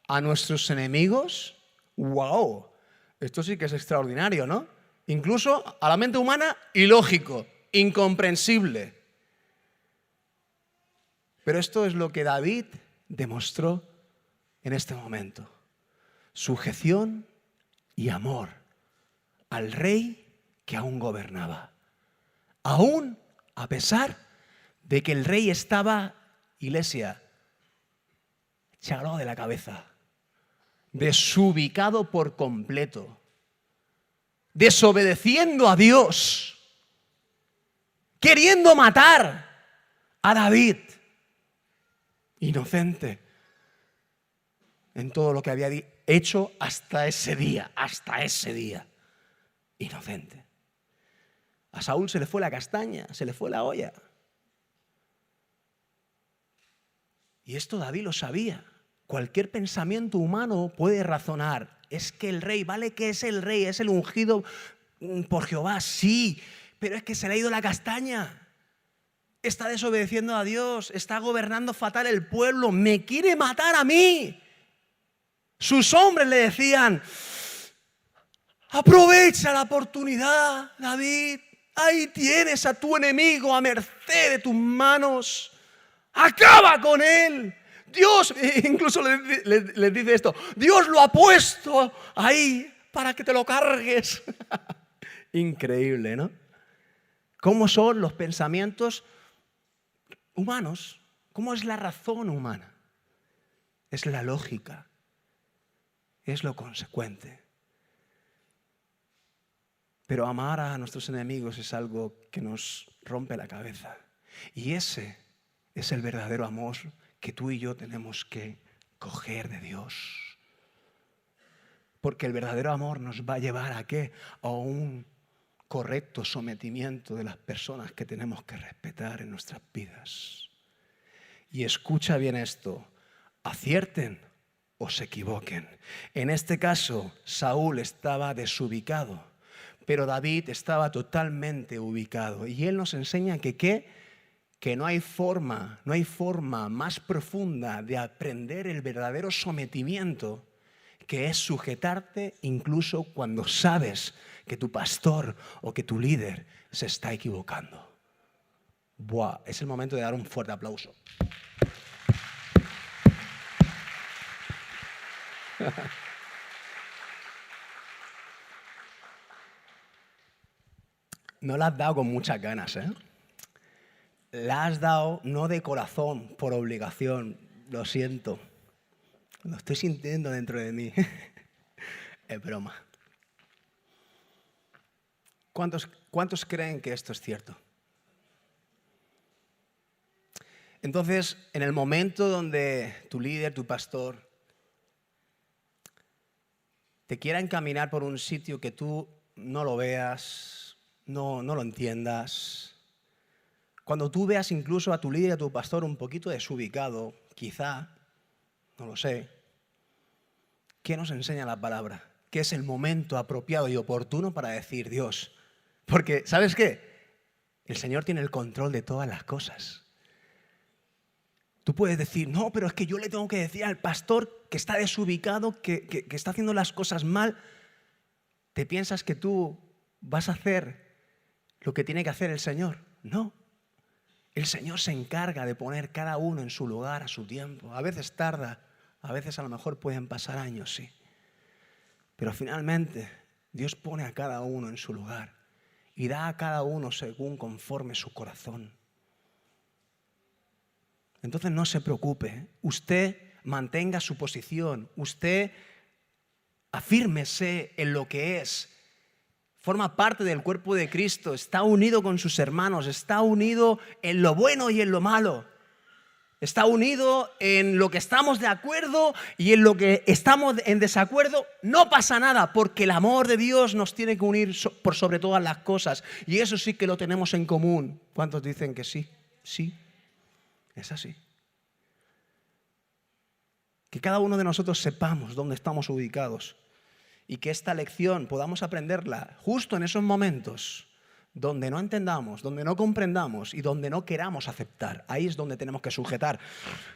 Speaker 1: a nuestros enemigos, ¡wow! Esto sí que es extraordinario, ¿no? Incluso a la mente humana, ilógico, incomprensible. Pero esto es lo que David demostró en este momento. Sujeción y amor al rey que aún gobernaba. Aún a pesar de que el rey estaba, iglesia, echado de la cabeza, desubicado por completo, desobedeciendo a Dios, queriendo matar a David, inocente en todo lo que había hecho hasta ese día, inocente. A Saúl se le fue la castaña, se le fue la olla. Y esto David lo sabía. Cualquier pensamiento humano puede razonar. Es que el rey, vale que es el rey, es el ungido por Jehová, sí, pero es que se le ha ido la castaña. Está desobedeciendo a Dios, está gobernando fatal el pueblo, me quiere matar a mí. Sus hombres le decían, aprovecha la oportunidad, David, ahí tienes a tu enemigo a merced de tus manos, acaba con él. Dios, incluso les dice esto, Dios lo ha puesto ahí para que te lo cargues. Increíble, ¿no? ¿Cómo son los pensamientos humanos? ¿Cómo es la razón humana? Es la lógica, es lo consecuente. Pero amar a nuestros enemigos es algo que nos rompe la cabeza. Y ese es el verdadero amor que tú y yo tenemos que coger de Dios. Porque el verdadero amor nos va a llevar ¿a qué? A un correcto sometimiento de las personas que tenemos que respetar en nuestras vidas. Y escucha bien esto, acierten o se equivoquen. En este caso, Saúl estaba desubicado, pero David estaba totalmente ubicado. Y él nos enseña que no hay forma más profunda de aprender el verdadero sometimiento que es sujetarte incluso cuando sabes que tu pastor o que tu líder se está equivocando. Buah, es el momento de dar un fuerte aplauso. No la has dado con muchas ganas, ¿eh? La has dado no de corazón, por obligación. Lo siento. Lo estoy sintiendo dentro de mí. Es broma. ¿Cuántos creen que esto es cierto? Entonces, en el momento donde tu líder, tu pastor, te quiera encaminar por un sitio que tú no lo veas, no lo entiendas, cuando tú veas incluso a tu líder, a tu pastor un poquito desubicado, quizá, no lo sé, ¿qué nos enseña la palabra? ¿Qué es el momento apropiado y oportuno para decir Dios? Porque, ¿sabes qué? El Señor tiene el control de todas las cosas. Tú puedes decir, no, pero es que yo le tengo que decir al pastor que está desubicado, que está haciendo las cosas mal. ¿Te piensas que tú vas a hacer lo que tiene que hacer el Señor? No. El Señor se encarga de poner cada uno en su lugar a su tiempo. A veces tarda, a veces a lo mejor pueden pasar años, sí. Pero finalmente Dios pone a cada uno en su lugar y da a cada uno según conforme su corazón. Entonces no se preocupe, usted mantenga su posición, usted afírmese en lo que es. Forma parte del cuerpo de Cristo, está unido con sus hermanos, está unido en lo bueno y en lo malo. Está unido en lo que estamos de acuerdo y en lo que estamos en desacuerdo. No pasa nada, porque el amor de Dios nos tiene que unir por sobre todas las cosas. Y eso sí que lo tenemos en común. ¿Cuántos dicen que sí? Sí, es así. Que cada uno de nosotros sepamos dónde estamos ubicados y que esta lección podamos aprenderla justo en esos momentos donde no entendamos, donde no comprendamos y donde no queramos aceptar. Ahí es donde tenemos que sujetar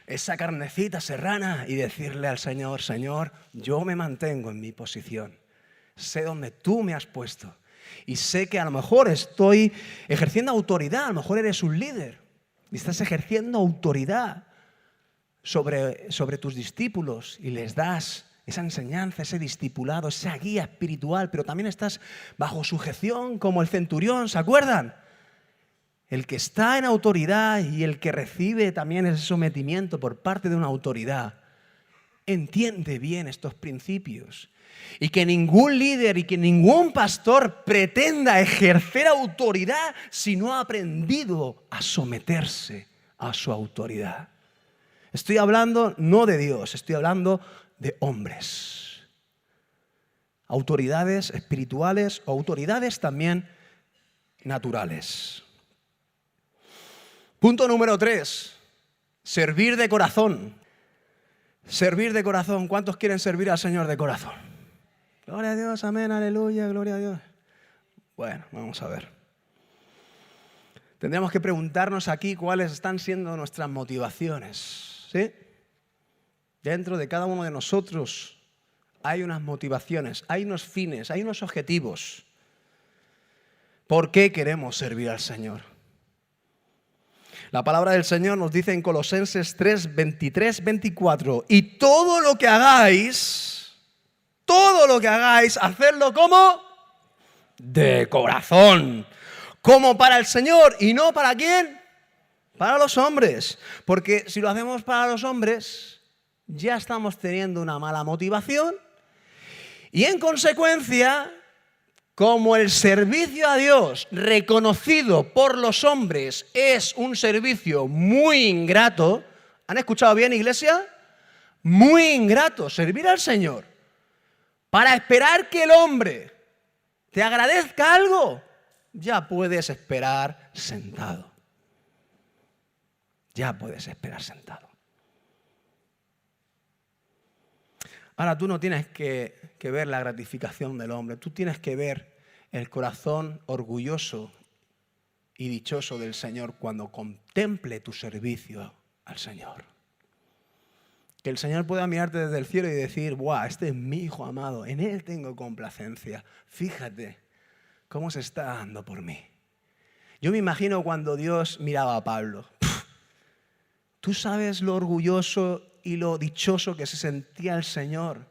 Speaker 1: esa carnecita serrana y decirle al Señor, Señor, yo me mantengo en mi posición. Sé dónde tú me has puesto y sé que a lo mejor estoy ejerciendo autoridad, a lo mejor eres un líder y estás ejerciendo autoridad sobre tus discípulos y les das esa enseñanza, ese discipulado, esa guía espiritual, pero también estás bajo sujeción como el centurión, ¿se acuerdan? El que está en autoridad y el que recibe también ese sometimiento por parte de una autoridad, entiende bien estos principios. Y que ningún líder y que ningún pastor pretenda ejercer autoridad si no ha aprendido a someterse a su autoridad. Estoy hablando no de Dios, estoy hablando de hombres. Autoridades espirituales o autoridades también naturales. Punto número 3. Servir de corazón. Servir de corazón. ¿Cuántos quieren servir al Señor de corazón? Gloria a Dios, amén, aleluya, gloria a Dios. Bueno, vamos a ver. Tendríamos que preguntarnos aquí cuáles están siendo nuestras motivaciones, ¿sí? Dentro de cada uno de nosotros hay unas motivaciones, hay unos fines, hay unos objetivos. ¿Por qué queremos servir al Señor? La palabra del Señor nos dice en Colosenses 3, 23, 24, y todo lo que hagáis, hacedlo como de corazón, como para el Señor y no para ¿quién? Para los hombres. Porque si lo hacemos para los hombres, ya estamos teniendo una mala motivación y en consecuencia, como el servicio a Dios reconocido por los hombres es un servicio muy ingrato, ¿han escuchado bien, iglesia? Muy ingrato, servir al Señor. Para esperar que el hombre te agradezca algo, ya puedes esperar sentado. Ya puedes esperar sentado. Ahora tú no tienes que ver la gratificación del hombre, tú tienes que ver el corazón orgulloso y dichoso del Señor cuando contemple tu servicio al Señor. Que el Señor pueda mirarte desde el cielo y decir, ¡buah, este es mi hijo amado, en él tengo complacencia! Fíjate cómo se está dando por mí. Yo me imagino cuando Dios miraba a Pablo. ¿Tú sabes lo orgulloso y lo dichoso que se sentía el Señor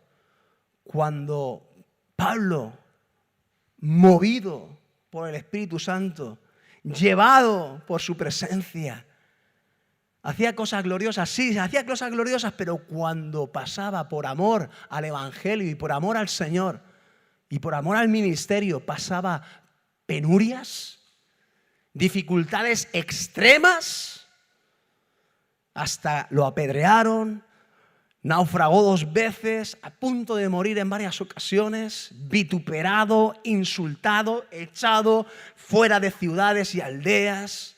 Speaker 1: cuando Pablo, movido por el Espíritu Santo, llevado por su presencia, hacía cosas gloriosas? Sí, hacía cosas gloriosas, pero cuando pasaba por amor al Evangelio y por amor al Señor y por amor al ministerio, pasaba penurias, dificultades extremas, hasta lo apedrearon, naufragó 2 veces, a punto de morir en varias ocasiones, vituperado, insultado, echado fuera de ciudades y aldeas,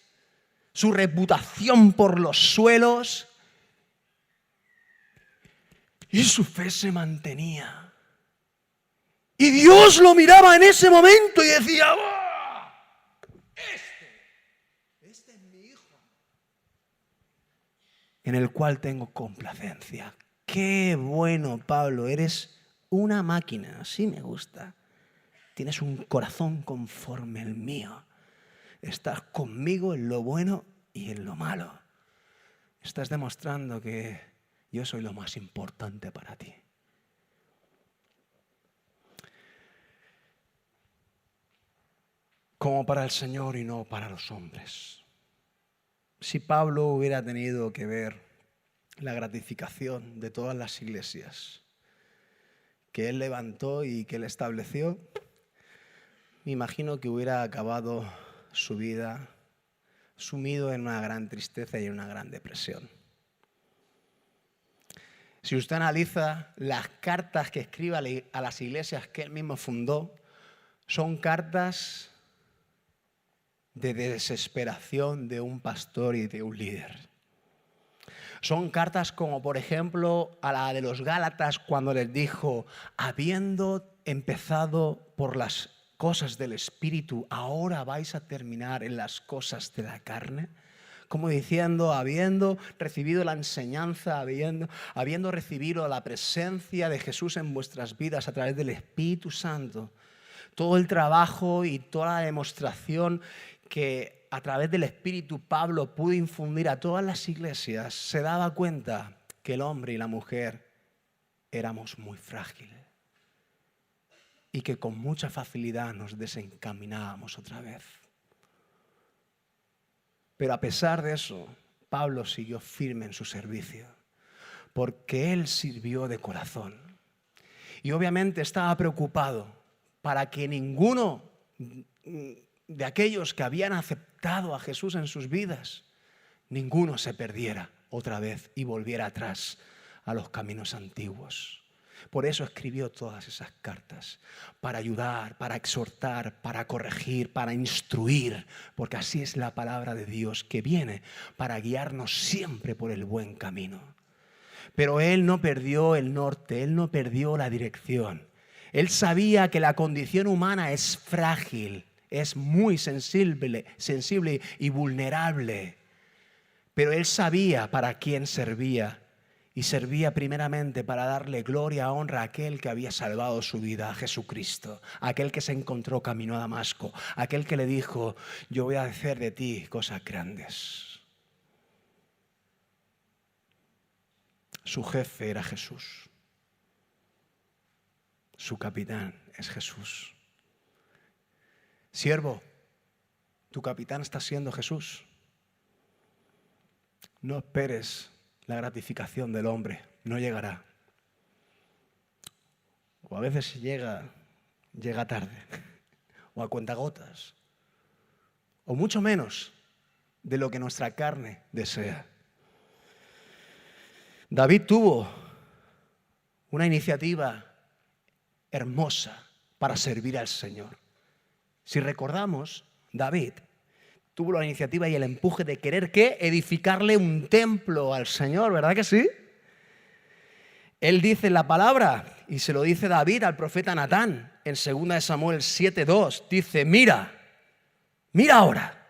Speaker 1: su reputación por los suelos, y su fe se mantenía. Y Dios lo miraba en ese momento y decía, ¡oh! Este es mi hijo, en el cual tengo complacencia. ¡Qué bueno, Pablo! Eres una máquina, así me gusta. Tienes un corazón conforme el mío. Estás conmigo en lo bueno y en lo malo. Estás demostrando que yo soy lo más importante para ti. Como para el Señor y no para los hombres. Si Pablo hubiera tenido que ver la gratificación de todas las iglesias que él levantó y que él estableció, me imagino que hubiera acabado su vida sumido en una gran tristeza y en una gran depresión. Si usted analiza las cartas que escribe a las iglesias que él mismo fundó, son cartas de desesperación de un pastor y de un líder. Son cartas como, por ejemplo, a la de los Gálatas cuando les dijo, habiendo empezado por las cosas del Espíritu, ahora vais a terminar en las cosas de la carne. Como diciendo, habiendo recibido la enseñanza, habiendo recibido la presencia de Jesús en vuestras vidas a través del Espíritu Santo, todo el trabajo y toda la demostración que a través del Espíritu Pablo pudo infundir a todas las iglesias, se daba cuenta que el hombre y la mujer éramos muy frágiles y que con mucha facilidad nos desencaminábamos otra vez. Pero a pesar de eso, Pablo siguió firme en su servicio, porque él sirvió de corazón. Y obviamente estaba preocupado para que ninguno de aquellos que habían aceptado a Jesús en sus vidas, ninguno se perdiera otra vez y volviera atrás a los caminos antiguos. Por eso escribió todas esas cartas, para ayudar, para exhortar, para corregir, para instruir, porque así es la palabra de Dios que viene para guiarnos siempre por el buen camino. Pero él no perdió el norte, él no perdió la dirección. Él sabía que la condición humana es frágil, es muy sensible y vulnerable. Pero él sabía para quién servía. Y servía primeramente para darle gloria, honra a aquel que había salvado su vida, a Jesucristo. A aquel que se encontró camino a Damasco. A aquel que le dijo, yo voy a hacer de ti cosas grandes. Su jefe era Jesús. Su capitán es Jesús. Siervo, tu capitán está siendo Jesús. No esperes la gratificación del hombre, no llegará. O a veces llega tarde, o a cuentagotas, o mucho menos de lo que nuestra carne desea. David tuvo una iniciativa hermosa para servir al Señor. Si recordamos, David tuvo la iniciativa y el empuje de querer ¿qué? Edificarle un templo al Señor, ¿verdad que sí? Él dice en la palabra, y se lo dice David al profeta Natán, en 2 Samuel 7:2, dice, mira ahora,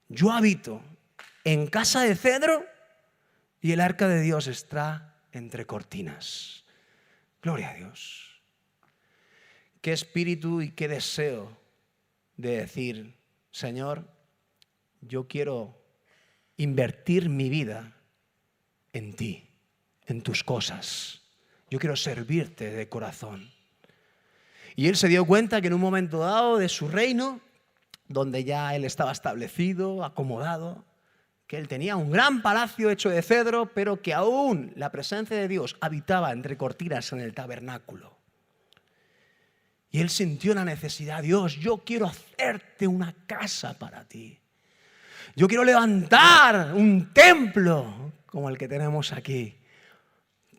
Speaker 1: yo habito en casa de cedro y el arca de Dios está entre cortinas. Gloria a Dios. Qué espíritu y qué deseo de decir, Señor, yo quiero invertir mi vida en ti, en tus cosas. Yo quiero servirte de corazón. Y él se dio cuenta que en un momento dado de su reino, donde ya él estaba establecido, acomodado, que él tenía un gran palacio hecho de cedro, pero que aún la presencia de Dios habitaba entre cortinas en el tabernáculo. Y él sintió la necesidad, Dios, yo quiero hacerte una casa para ti. Yo quiero levantar un templo como el que tenemos aquí,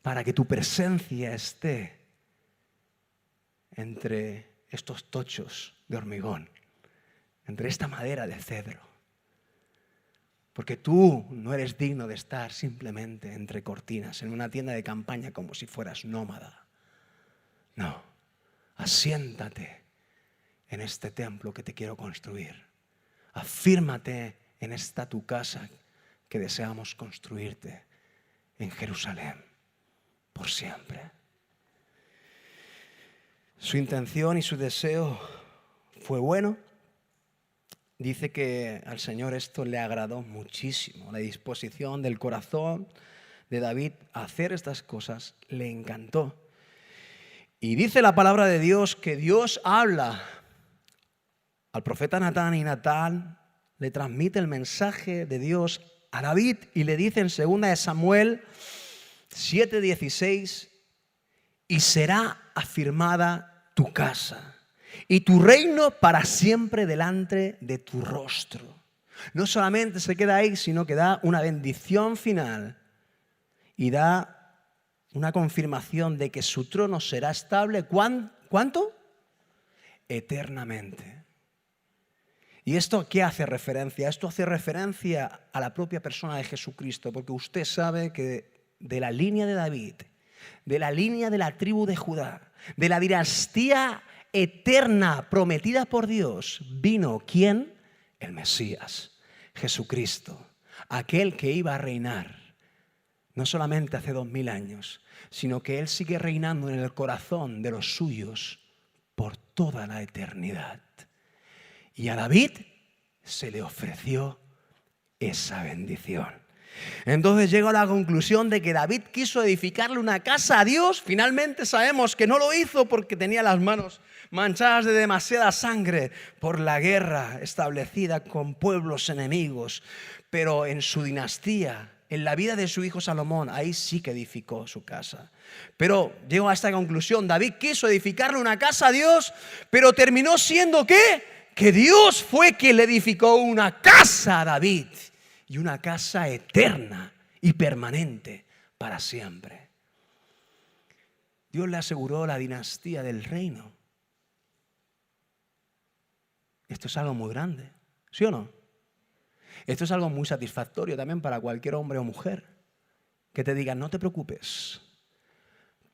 Speaker 1: para que tu presencia esté entre estos tochos de hormigón, entre esta madera de cedro. Porque tú no eres digno de estar simplemente entre cortinas, en una tienda de campaña como si fueras nómada. No, asiéntate en este templo que te quiero construir. Afírmate en esta tu casa que deseamos construirte en Jerusalén por siempre. Su intención y su deseo fue bueno. Dice que al Señor esto le agradó muchísimo. La disposición del corazón de David a hacer estas cosas le encantó. Y dice la palabra de Dios que Dios habla al profeta Natán y Natán le transmite el mensaje de Dios a David y le dice en 2 Samuel 7:16, y será afirmada tu casa y tu reino para siempre delante de tu rostro. No solamente se queda ahí, sino que da una bendición final y da una confirmación de que su trono será estable. ¿Cuánto? Eternamente. ¿Y esto a qué hace referencia? Esto hace referencia a la propia persona de Jesucristo, porque usted sabe que de la línea de David, de la línea de la tribu de Judá, de la dinastía eterna prometida por Dios, vino ¿quién? El Mesías, Jesucristo, aquel que iba a reinar, no solamente hace 2000 años, sino que Él sigue reinando en el corazón de los suyos por toda la eternidad. Y a David se le ofreció esa bendición. Entonces llego a la conclusión de que David quiso edificarle una casa a Dios. Finalmente sabemos que no lo hizo porque tenía las manos manchadas de demasiada sangre por la guerra establecida con pueblos enemigos. Pero en su dinastía, en la vida de su hijo Salomón, ahí sí que edificó su casa. Pero llego a esta conclusión: David quiso edificarle una casa a Dios, pero terminó siendo ¿qué? Que Dios fue quien le edificó una casa a David. Y una casa eterna y permanente para siempre. Dios le aseguró la dinastía del reino. Esto es algo muy grande, ¿sí o no? Esto es algo muy satisfactorio también para cualquier hombre o mujer. Que te digan: no te preocupes,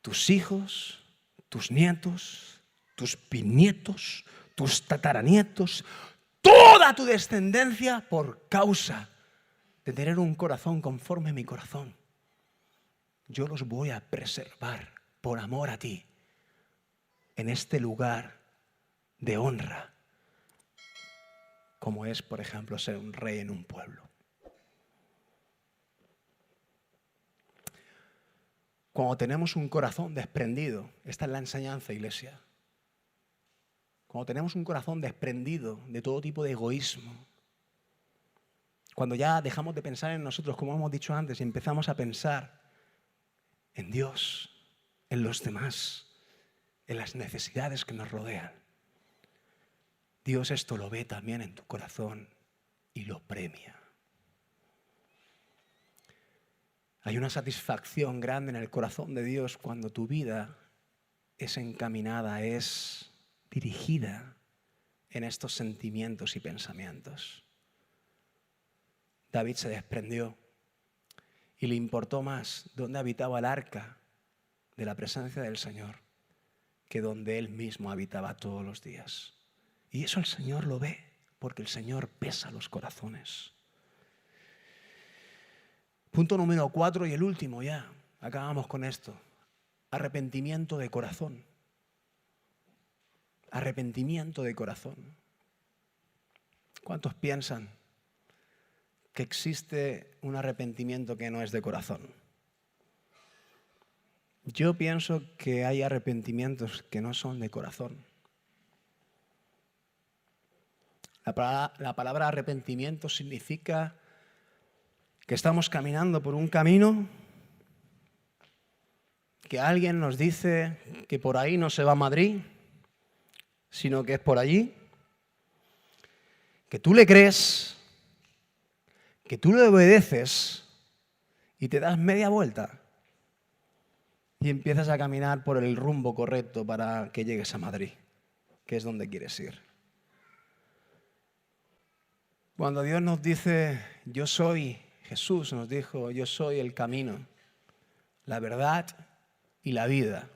Speaker 1: tus hijos, tus nietos, tus bisnietos, tus tataranietos, toda tu descendencia, por causa de tener un corazón conforme a mi corazón, yo los voy a preservar por amor a ti en este lugar de honra, como es, por ejemplo, ser un rey en un pueblo. Cuando tenemos un corazón desprendido, esta es la enseñanza, iglesia. Cuando tenemos un corazón desprendido de todo tipo de egoísmo, cuando ya dejamos de pensar en nosotros, como hemos dicho antes, y empezamos a pensar en Dios, en los demás, en las necesidades que nos rodean, Dios esto lo ve también en tu corazón y lo premia. Hay una satisfacción grande en el corazón de Dios cuando tu vida es encaminada, es dirigida en estos sentimientos y pensamientos. David se desprendió y le importó más dónde habitaba el arca de la presencia del Señor que donde él mismo habitaba todos los días. Y eso el Señor lo ve, porque el Señor pesa los corazones. Punto número 4 y el último ya. Acabamos con esto. Arrepentimiento de corazón. Arrepentimiento de corazón. ¿Cuántos piensan que existe un arrepentimiento que no es de corazón? Yo pienso que hay arrepentimientos que no son de corazón. La palabra arrepentimiento significa que estamos caminando por un camino, que alguien nos dice que por ahí no se va a Madrid, sino que es por allí, que tú le crees, que tú le obedeces y te das media vuelta y empiezas a caminar por el rumbo correcto para que llegues a Madrid, que es donde quieres ir. Cuando Dios nos dice: yo soy, Jesús nos dijo: yo soy el camino, la verdad y la vida.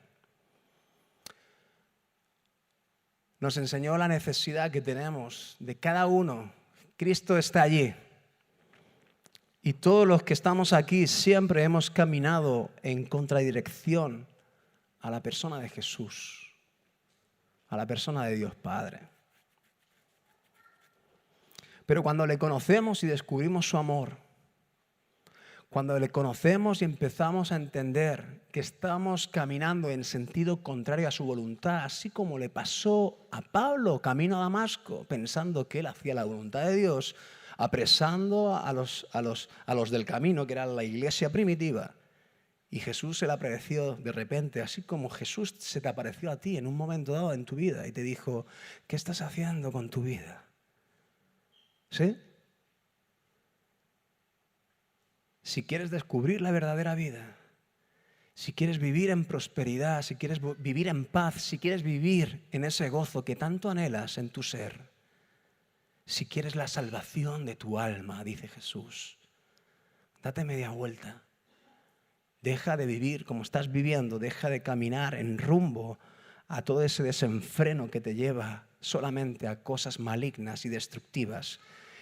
Speaker 1: Nos enseñó la necesidad que tenemos de cada uno. Cristo está allí. Y todos los que estamos aquí siempre hemos caminado en contradirección a la persona de Jesús, a la persona de Dios Padre. Pero cuando le conocemos y descubrimos su amor, cuando le conocemos y empezamos a entender que estamos caminando en sentido contrario a su voluntad, así como le pasó a Pablo camino a Damasco, pensando que él hacía la voluntad de Dios, apresando a los del camino, que era la iglesia primitiva. Y Jesús se le apareció de repente, así como Jesús se te apareció a ti en un momento dado en tu vida y te dijo: ¿qué estás haciendo con tu vida? ¿Sí? Si quieres descubrir la verdadera vida, si quieres vivir en prosperidad, si quieres vivir en paz, si quieres vivir en ese gozo que tanto anhelas en tu ser, si quieres la salvación de tu alma, dice Jesús, date media vuelta. Deja de vivir como estás viviendo, deja de caminar en rumbo a todo ese desenfreno que te lleva solamente a cosas malignas y destructivas.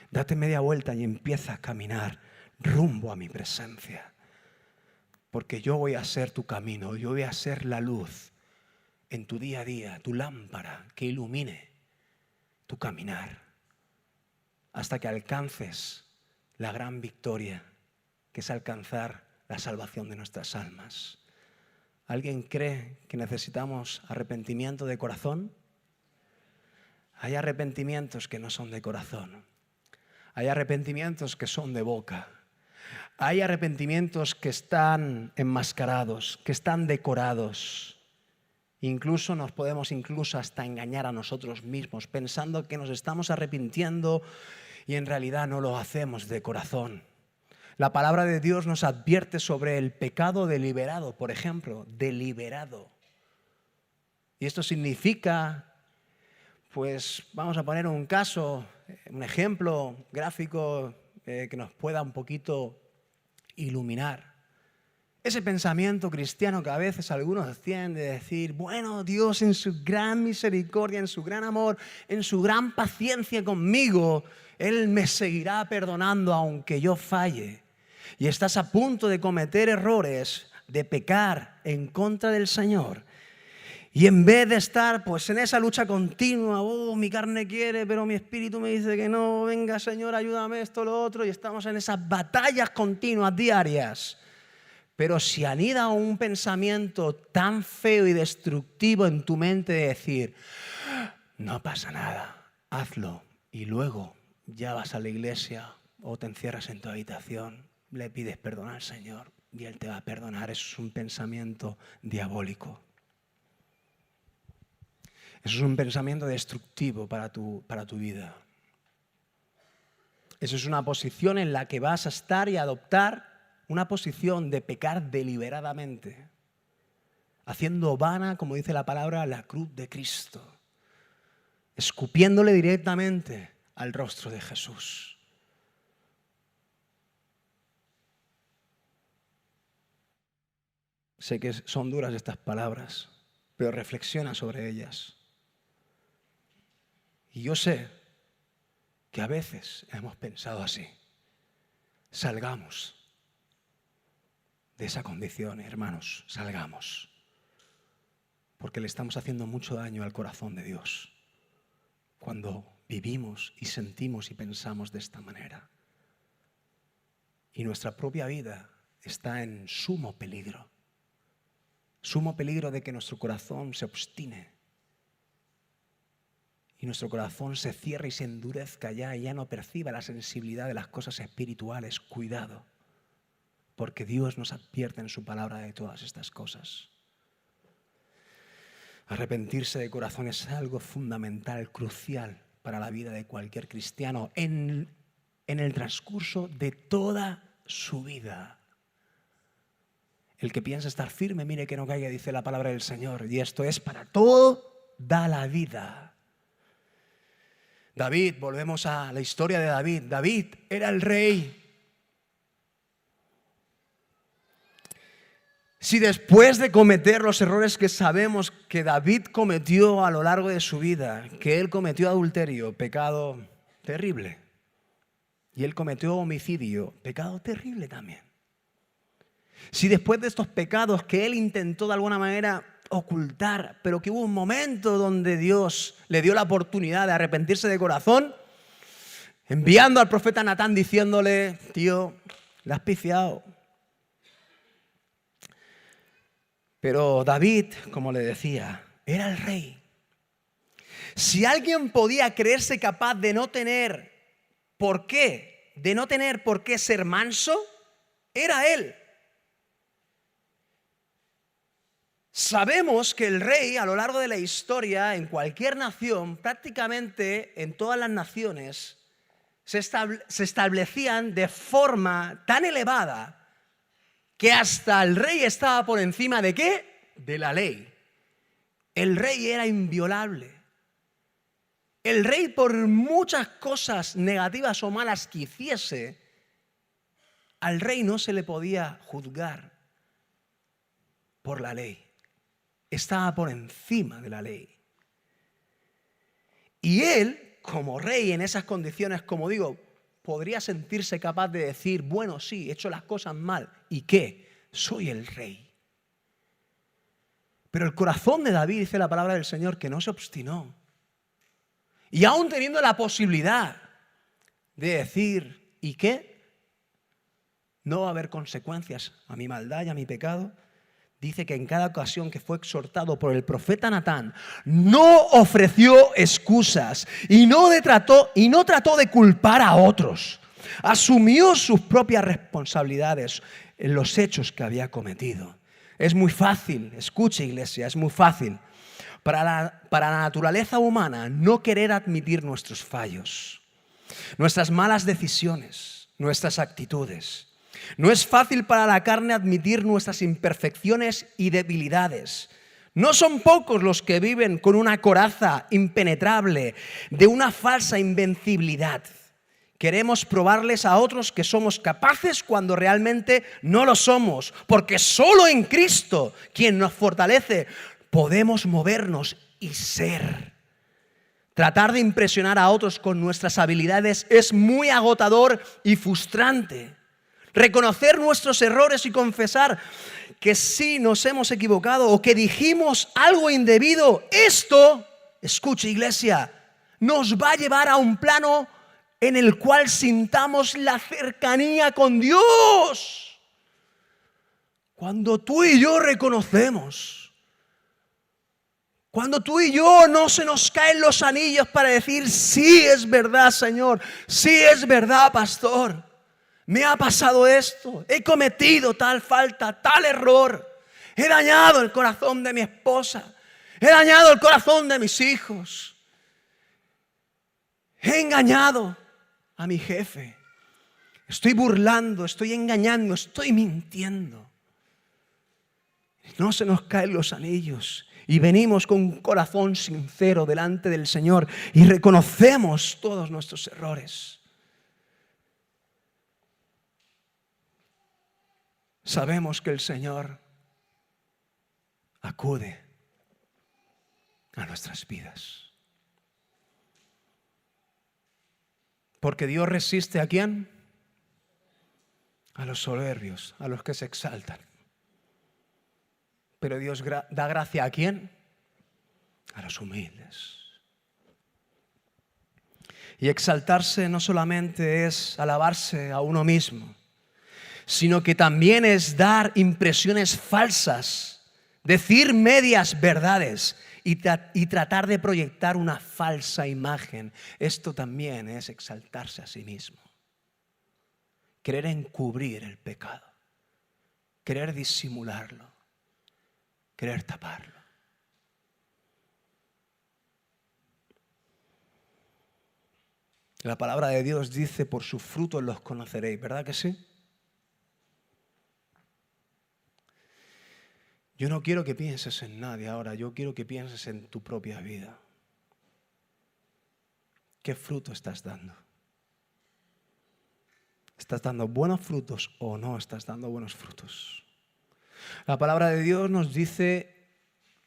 Speaker 1: Date media vuelta y empieza a caminar rumbo a mi presencia. Porque yo voy a ser tu camino, yo voy a ser la luz en tu día a día, tu lámpara que ilumine tu caminar hasta que alcances la gran victoria que es alcanzar la salvación de nuestras almas. ¿Alguien cree que necesitamos arrepentimiento de corazón? Hay arrepentimientos que no son de corazón. Hay arrepentimientos que son de boca. Hay arrepentimientos que están enmascarados, que están decorados. Incluso nos podemos hasta engañar a nosotros mismos pensando que nos estamos arrepintiendo y en realidad no lo hacemos de corazón. La palabra de Dios nos advierte sobre el pecado deliberado, por ejemplo, deliberado. Y esto significa, pues vamos a poner un caso, un ejemplo gráfico que nos pueda un poquito iluminar. Ese pensamiento cristiano que a veces algunos tienen de decir, bueno, Dios en su gran misericordia, en su gran amor, en su gran paciencia conmigo, Él me seguirá perdonando aunque yo falle. Y estás a punto de cometer errores, de pecar en contra del Señor. Y en vez de estar pues en esa lucha continua, mi carne quiere, pero mi espíritu me dice que no, venga Señor, ayúdame esto, lo otro, y estamos en esas batallas continuas, diarias. Pero si anida un pensamiento tan feo y destructivo en tu mente de decir, no pasa nada, hazlo, y luego ya vas a la iglesia o te encierras en tu habitación, le pides perdón al Señor y Él te va a perdonar, eso es un pensamiento diabólico. Eso es un pensamiento destructivo para tu vida. Eso es una posición en la que vas a estar y adoptar una posición de pecar deliberadamente, haciendo vana, como dice la palabra, la cruz de Cristo, escupiéndole directamente al rostro de Jesús. Sé que son duras estas palabras, pero reflexiona sobre ellas. Y yo sé que a veces hemos pensado así. Salgamos de esa condición, hermanos, salgamos. Porque le estamos haciendo mucho daño al corazón de Dios cuando vivimos y sentimos y pensamos de esta manera. Y nuestra propia vida está en sumo peligro de que nuestro corazón se obstine y nuestro corazón se cierre y se endurezca y ya no perciba la sensibilidad de las cosas espirituales. Cuidado, porque Dios nos advierte en su palabra de todas estas cosas. Arrepentirse de corazón es algo fundamental, crucial para la vida de cualquier cristiano en el transcurso de toda su vida. El que piensa estar firme, mire que no caiga, dice la palabra del Señor. Y esto es para toda la vida. David, volvemos a la historia de David. David era el rey. Si después de cometer los errores que sabemos que David cometió a lo largo de su vida, que él cometió adulterio, pecado terrible, y él cometió homicidio, pecado terrible también. Si después de estos pecados que él intentó de alguna manera ocultar, pero que hubo un momento donde Dios le dio la oportunidad de arrepentirse de corazón, enviando al profeta Natán diciéndole, tío, la has pifiado. Pero David, como le decía, era el rey. Si alguien podía creerse capaz de no tener por qué ser manso, era él. Sabemos que el rey a lo largo de la historia, en cualquier nación, prácticamente en todas las naciones, se establecían de forma tan elevada que hasta el rey estaba por encima ¿de qué? De la ley. El rey era inviolable. El rey, por muchas cosas negativas o malas que hiciese, al rey no se le podía juzgar por la ley. Estaba por encima de la ley. Y él, como rey en esas condiciones, como digo, podría sentirse capaz de decir, bueno, sí, he hecho las cosas mal. ¿Y qué? Soy el rey. Pero el corazón de David, dice la palabra del Señor, que no se obstinó. Y aún teniendo la posibilidad de decir, ¿y qué? No va a haber consecuencias a mi maldad y a mi pecado. Dice que en cada ocasión que fue exhortado por el profeta Natán, no ofreció excusas y no trató de culpar a otros. Asumió sus propias responsabilidades en los hechos que había cometido. Es muy fácil, escuche iglesia, es muy fácil para la naturaleza humana no querer admitir nuestros fallos, nuestras malas decisiones, nuestras actitudes. No es fácil para la carne admitir nuestras imperfecciones y debilidades. No son pocos los que viven con una coraza impenetrable de una falsa invencibilidad. Queremos probarles a otros que somos capaces cuando realmente no lo somos, porque solo en Cristo, quien nos fortalece, podemos movernos y ser. Tratar de impresionar a otros con nuestras habilidades es muy agotador y frustrante. Reconocer nuestros errores y confesar que sí nos hemos equivocado o que dijimos algo indebido, esto, escuche iglesia, nos va a llevar a un plano en el cual sintamos la cercanía con Dios. Cuando tú y yo reconocemos, cuando tú y yo no se nos caen los anillos para decir, sí es verdad, Señor, sí es verdad, pastor. Me ha pasado esto, he cometido tal falta, tal error. He dañado el corazón de mi esposa, he dañado el corazón de mis hijos. He engañado a mi jefe. Estoy burlando, estoy engañando, estoy mintiendo. No se nos caen los anillos y venimos con un corazón sincero delante del Señor y reconocemos todos nuestros errores. Sabemos que el Señor acude a nuestras vidas. Porque Dios resiste ¿a quién? A los soberbios, a los que se exaltan. Pero Dios da gracia ¿a quién? A los humildes. Y exaltarse no solamente es alabarse a uno mismo, sino que también es dar impresiones falsas, decir medias verdades y tratar de proyectar una falsa imagen. Esto también es exaltarse a sí mismo. Querer encubrir el pecado, querer disimularlo, querer taparlo. La palabra de Dios dice, por sus frutos los conoceréis, ¿verdad que sí? Yo no quiero que pienses en nadie ahora, yo quiero que pienses en tu propia vida. ¿Qué fruto estás dando? ¿Estás dando buenos frutos o no estás dando buenos frutos? La palabra de Dios nos dice,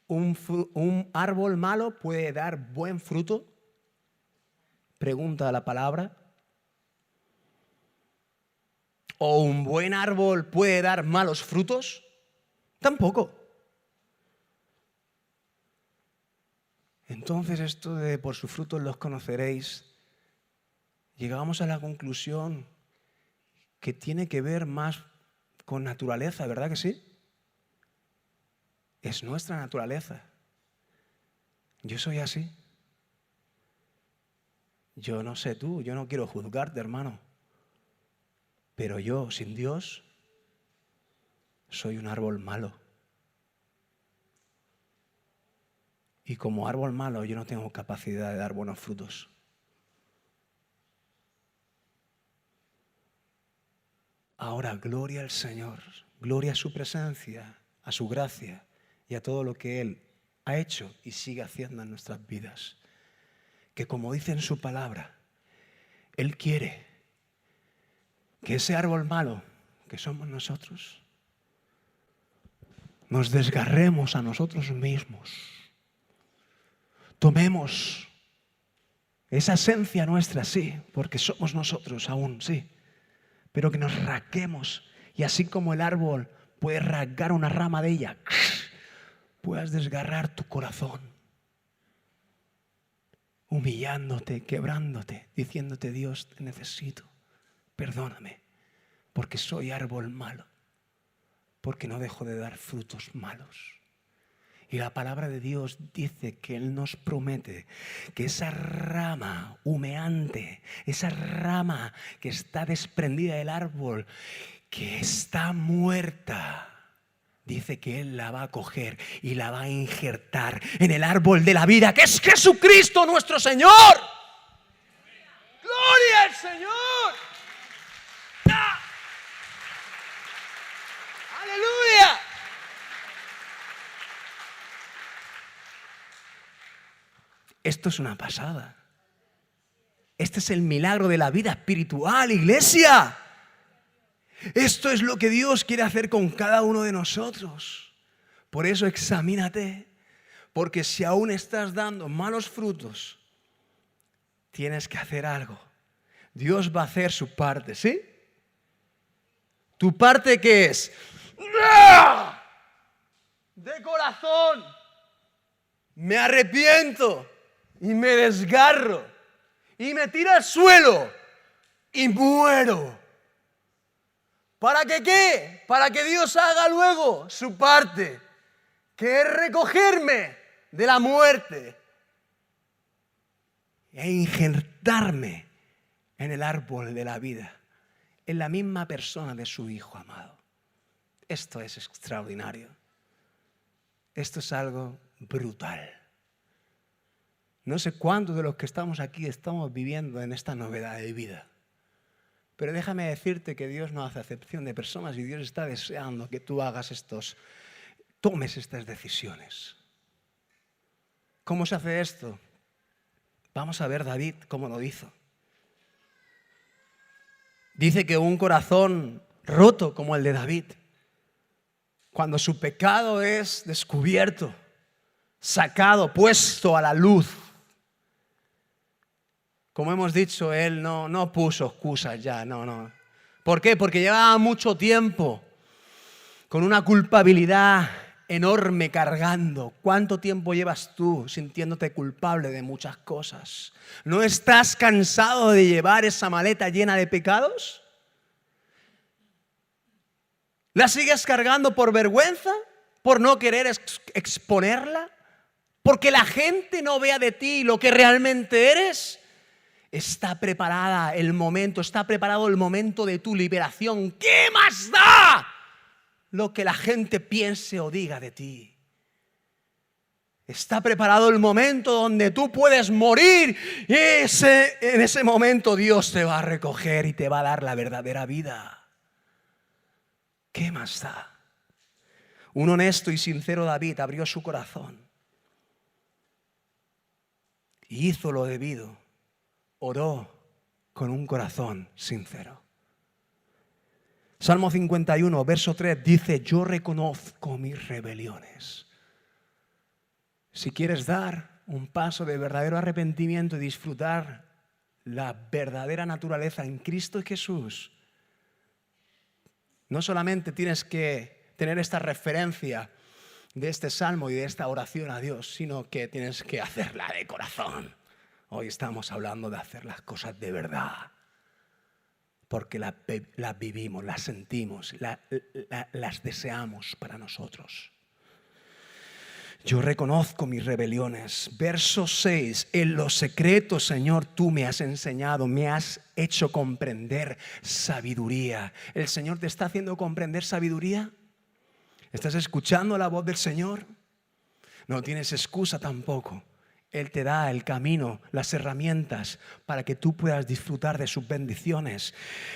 Speaker 1: un árbol malo puede dar buen fruto. Pregunta la palabra. ¿O un buen árbol puede dar malos frutos? Tampoco. Entonces esto de por sus frutos los conoceréis, llegamos a la conclusión que tiene que ver más con naturaleza, ¿verdad que sí? Es nuestra naturaleza. Yo soy así. Yo no sé tú, yo no quiero juzgarte, hermano. Pero yo, sin Dios, soy un árbol malo. Y como árbol malo yo no tengo capacidad de dar buenos frutos. Ahora, gloria al Señor, gloria a su presencia, a su gracia y a todo lo que Él ha hecho y sigue haciendo en nuestras vidas. Que como dice en su palabra, Él quiere que ese árbol malo que somos nosotros, nos desgarremos a nosotros mismos. Tomemos esa esencia nuestra, sí, porque somos nosotros aún, sí, pero que nos rasguemos y así como el árbol puede rasgar una rama de ella, puedas desgarrar tu corazón, humillándote, quebrándote, diciéndote, Dios, te necesito, perdóname, porque soy árbol malo, porque no dejo de dar frutos malos. Y la palabra de Dios dice que Él nos promete que esa rama humeante, esa rama que está desprendida del árbol, que está muerta, dice que Él la va a coger y la va a injertar en el árbol de la vida, que es Jesucristo nuestro Señor. ¡Gloria al Señor! ¡Ah! ¡Aleluya! Esto es una pasada. Este es el milagro de la vida espiritual, iglesia. Esto es lo que Dios quiere hacer con cada uno de nosotros. Por eso examínate, porque si aún estás dando malos frutos, tienes que hacer algo. Dios va a hacer su parte, ¿sí? ¿Tu parte qué es? De corazón. Me arrepiento y me desgarro y me tiro al suelo y muero. ¿Para que qué? Para que Dios haga luego su parte, que es recogerme de la muerte e injertarme en el árbol de la vida, en la misma persona de su Hijo amado. Esto es extraordinario. Esto es algo brutal. No sé cuántos de los que estamos aquí estamos viviendo en esta novedad de vida. Pero déjame decirte que Dios no hace acepción de personas y Dios está deseando que tú tomes estas decisiones. ¿Cómo se hace esto? Vamos a ver David cómo lo hizo. Dice que un corazón roto como el de David, cuando su pecado es descubierto, sacado, puesto a la luz, como hemos dicho, él no puso excusas ya, no. ¿Por qué? Porque llevaba mucho tiempo con una culpabilidad enorme cargando. ¿Cuánto tiempo llevas tú sintiéndote culpable de muchas cosas? ¿No estás cansado de llevar esa maleta llena de pecados? ¿La sigues cargando por vergüenza? ¿Por no querer exponerla? ¿Porque la gente no vea de ti lo que realmente eres? Está preparado el momento de tu liberación. ¿Qué más da lo que la gente piense o diga de ti? Está preparado el momento donde tú puedes morir y en ese momento Dios te va a recoger y te va a dar la verdadera vida. ¿Qué más da? Un honesto y sincero David abrió su corazón y hizo lo debido. Oró con un corazón sincero. Salmo 51, verso 3 dice: yo reconozco mis rebeliones. Si quieres dar un paso de verdadero arrepentimiento y disfrutar la verdadera naturaleza en Cristo Jesús, no solamente tienes que tener esta referencia de este salmo y de esta oración a Dios, sino que tienes que hacerla de corazón. Hoy estamos hablando de hacer las cosas de verdad, porque las vivimos, las sentimos, las deseamos para nosotros. Yo reconozco mis rebeliones. Verso 6. En lo secreto, Señor, tú me has enseñado, me has hecho comprender sabiduría. ¿El Señor te está haciendo comprender sabiduría? ¿Estás escuchando la voz del Señor? No tienes excusa tampoco. Él te da el camino, las herramientas para que tú puedas disfrutar de sus bendiciones.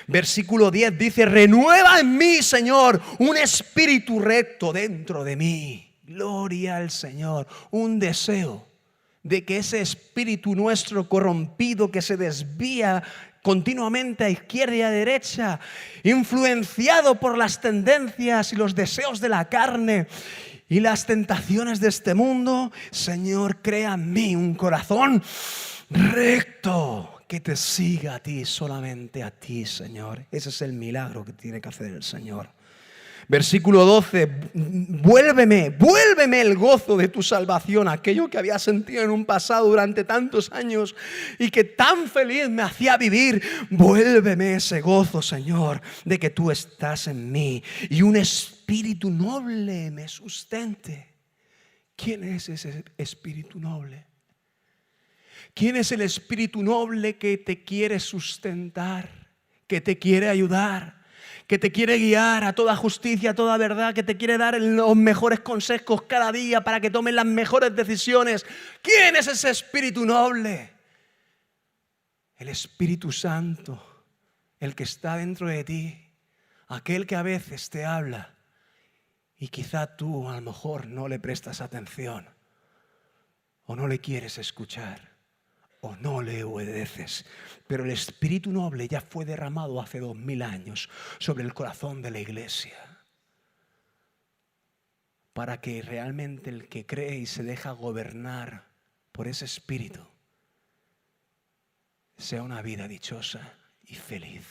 Speaker 1: Versículo 10 dice: renueva en mí, Señor, un espíritu recto dentro de mí. Gloria al Señor. Un deseo de que ese espíritu nuestro corrompido que se desvía continuamente a izquierda y a derecha, influenciado por las tendencias y los deseos de la carne y las tentaciones de este mundo, Señor, crea en mí un corazón recto que te siga a ti, solamente a ti, Señor. Ese es el milagro que tiene que hacer el Señor. Versículo 12, vuélveme el gozo de tu salvación, aquello que había sentido en un pasado durante tantos años y que tan feliz me hacía vivir. Vuélveme ese gozo, Señor, de que tú estás en mí y un espíritu noble me sustente. ¿Quién es ese espíritu noble? ¿Quién es el espíritu noble que te quiere sustentar, que te quiere ayudar, que te quiere guiar a toda justicia, a toda verdad, que te quiere dar los mejores consejos cada día para que tomes las mejores decisiones? ¿Quién es ese espíritu noble? El Espíritu Santo, el que está dentro de ti, aquel que a veces te habla y quizá tú a lo mejor no le prestas atención o no le quieres escuchar o no le obedeces, pero el Espíritu noble ya fue derramado hace 2000 años sobre el corazón de la iglesia para que realmente el que cree y se deja gobernar por ese Espíritu sea una vida dichosa y feliz.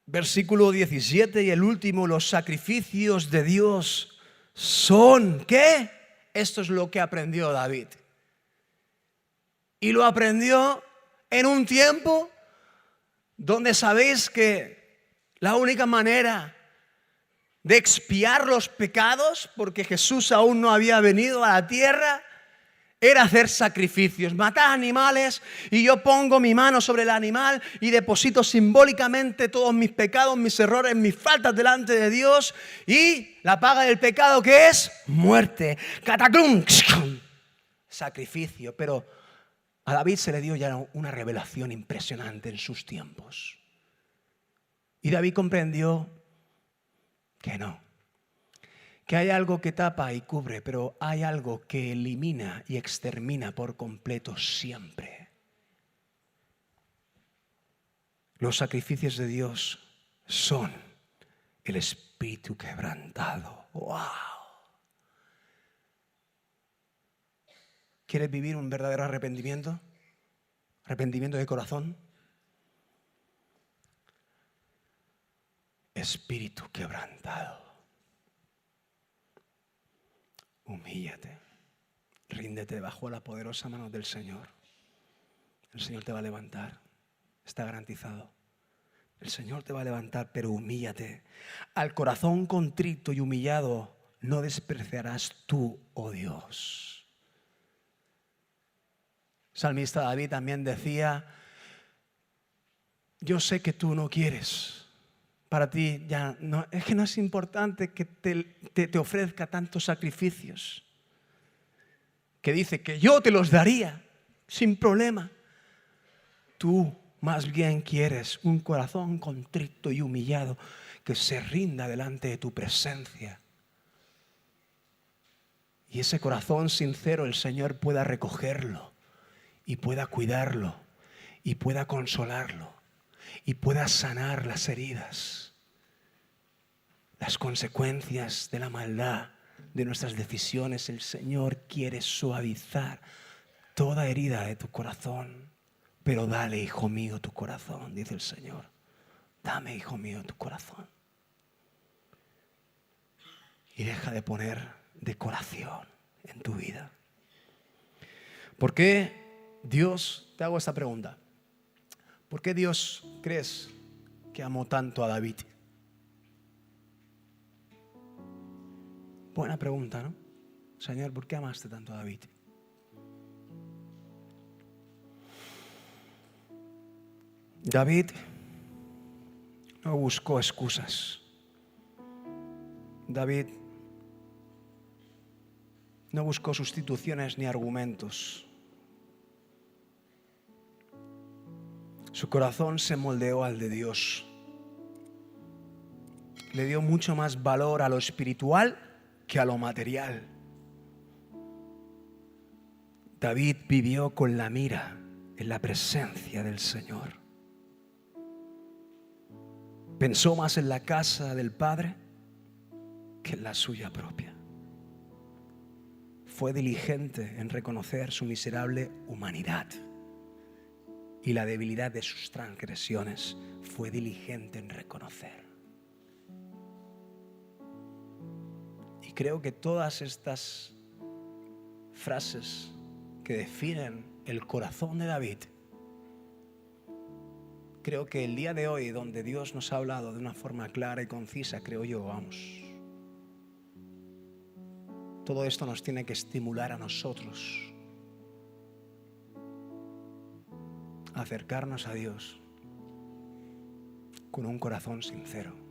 Speaker 1: Versículo 17 y el último, los sacrificios de Dios son, ¿qué? Esto es lo que aprendió David. Y lo aprendió en un tiempo donde sabéis que la única manera de expiar los pecados, porque Jesús aún no había venido a la tierra, era hacer sacrificios, matar animales, y yo pongo mi mano sobre el animal y deposito simbólicamente todos mis pecados, mis errores, mis faltas delante de Dios, y la paga del pecado, ¿qué es? Muerte. Cataclum. Sacrificio. Pero a David se le dio ya una revelación impresionante en sus tiempos. Y David comprendió que no. Que hay algo que tapa y cubre, pero hay algo que elimina y extermina por completo siempre. Los sacrificios de Dios son el espíritu quebrantado. ¡Wow! ¿Quieres vivir un verdadero arrepentimiento? ¿Arrepentimiento de corazón? Espíritu quebrantado. Humíllate, ríndete bajo la poderosa mano del Señor. El Señor te va a levantar, está garantizado. El Señor te va a levantar, pero humíllate. Al corazón contrito y humillado no despreciarás tú, oh Dios. Salmista David también decía, yo sé que tú no quieres. Para ti ya no, es que no es importante que te ofrezca tantos sacrificios. Que dice que yo te los daría sin problema. Tú más bien quieres un corazón contrito y humillado que se rinda delante de tu presencia. Y ese corazón sincero el Señor pueda recogerlo y pueda cuidarlo y pueda consolarlo y pueda sanar las heridas, las consecuencias de la maldad de nuestras decisiones. El Señor quiere suavizar toda herida de tu corazón. Pero dale, hijo mío, tu corazón, dice el Señor. Dame, hijo mío, tu corazón. Y deja de poner decoración en tu vida. ¿Por qué Dios, te hago esta pregunta, ¿por qué Dios crees que amó tanto a David? Buena pregunta, ¿no? Señor, ¿por qué amaste tanto a David? David no buscó excusas. David no buscó sustituciones ni argumentos. Su corazón se moldeó al de Dios. Le dio mucho más valor a lo espiritual que a lo material. David vivió con la mira en la presencia del Señor. Pensó más en la casa del Padre que en la suya propia. Fue diligente en reconocer su miserable humanidad y la debilidad de sus transgresiones. Fue diligente en reconocer. Y creo que todas estas frases que definen el corazón de David, creo que el día de hoy, donde Dios nos ha hablado de una forma clara y concisa, creo yo, todo esto nos tiene que estimular a nosotros a acercarnos a Dios con un corazón sincero.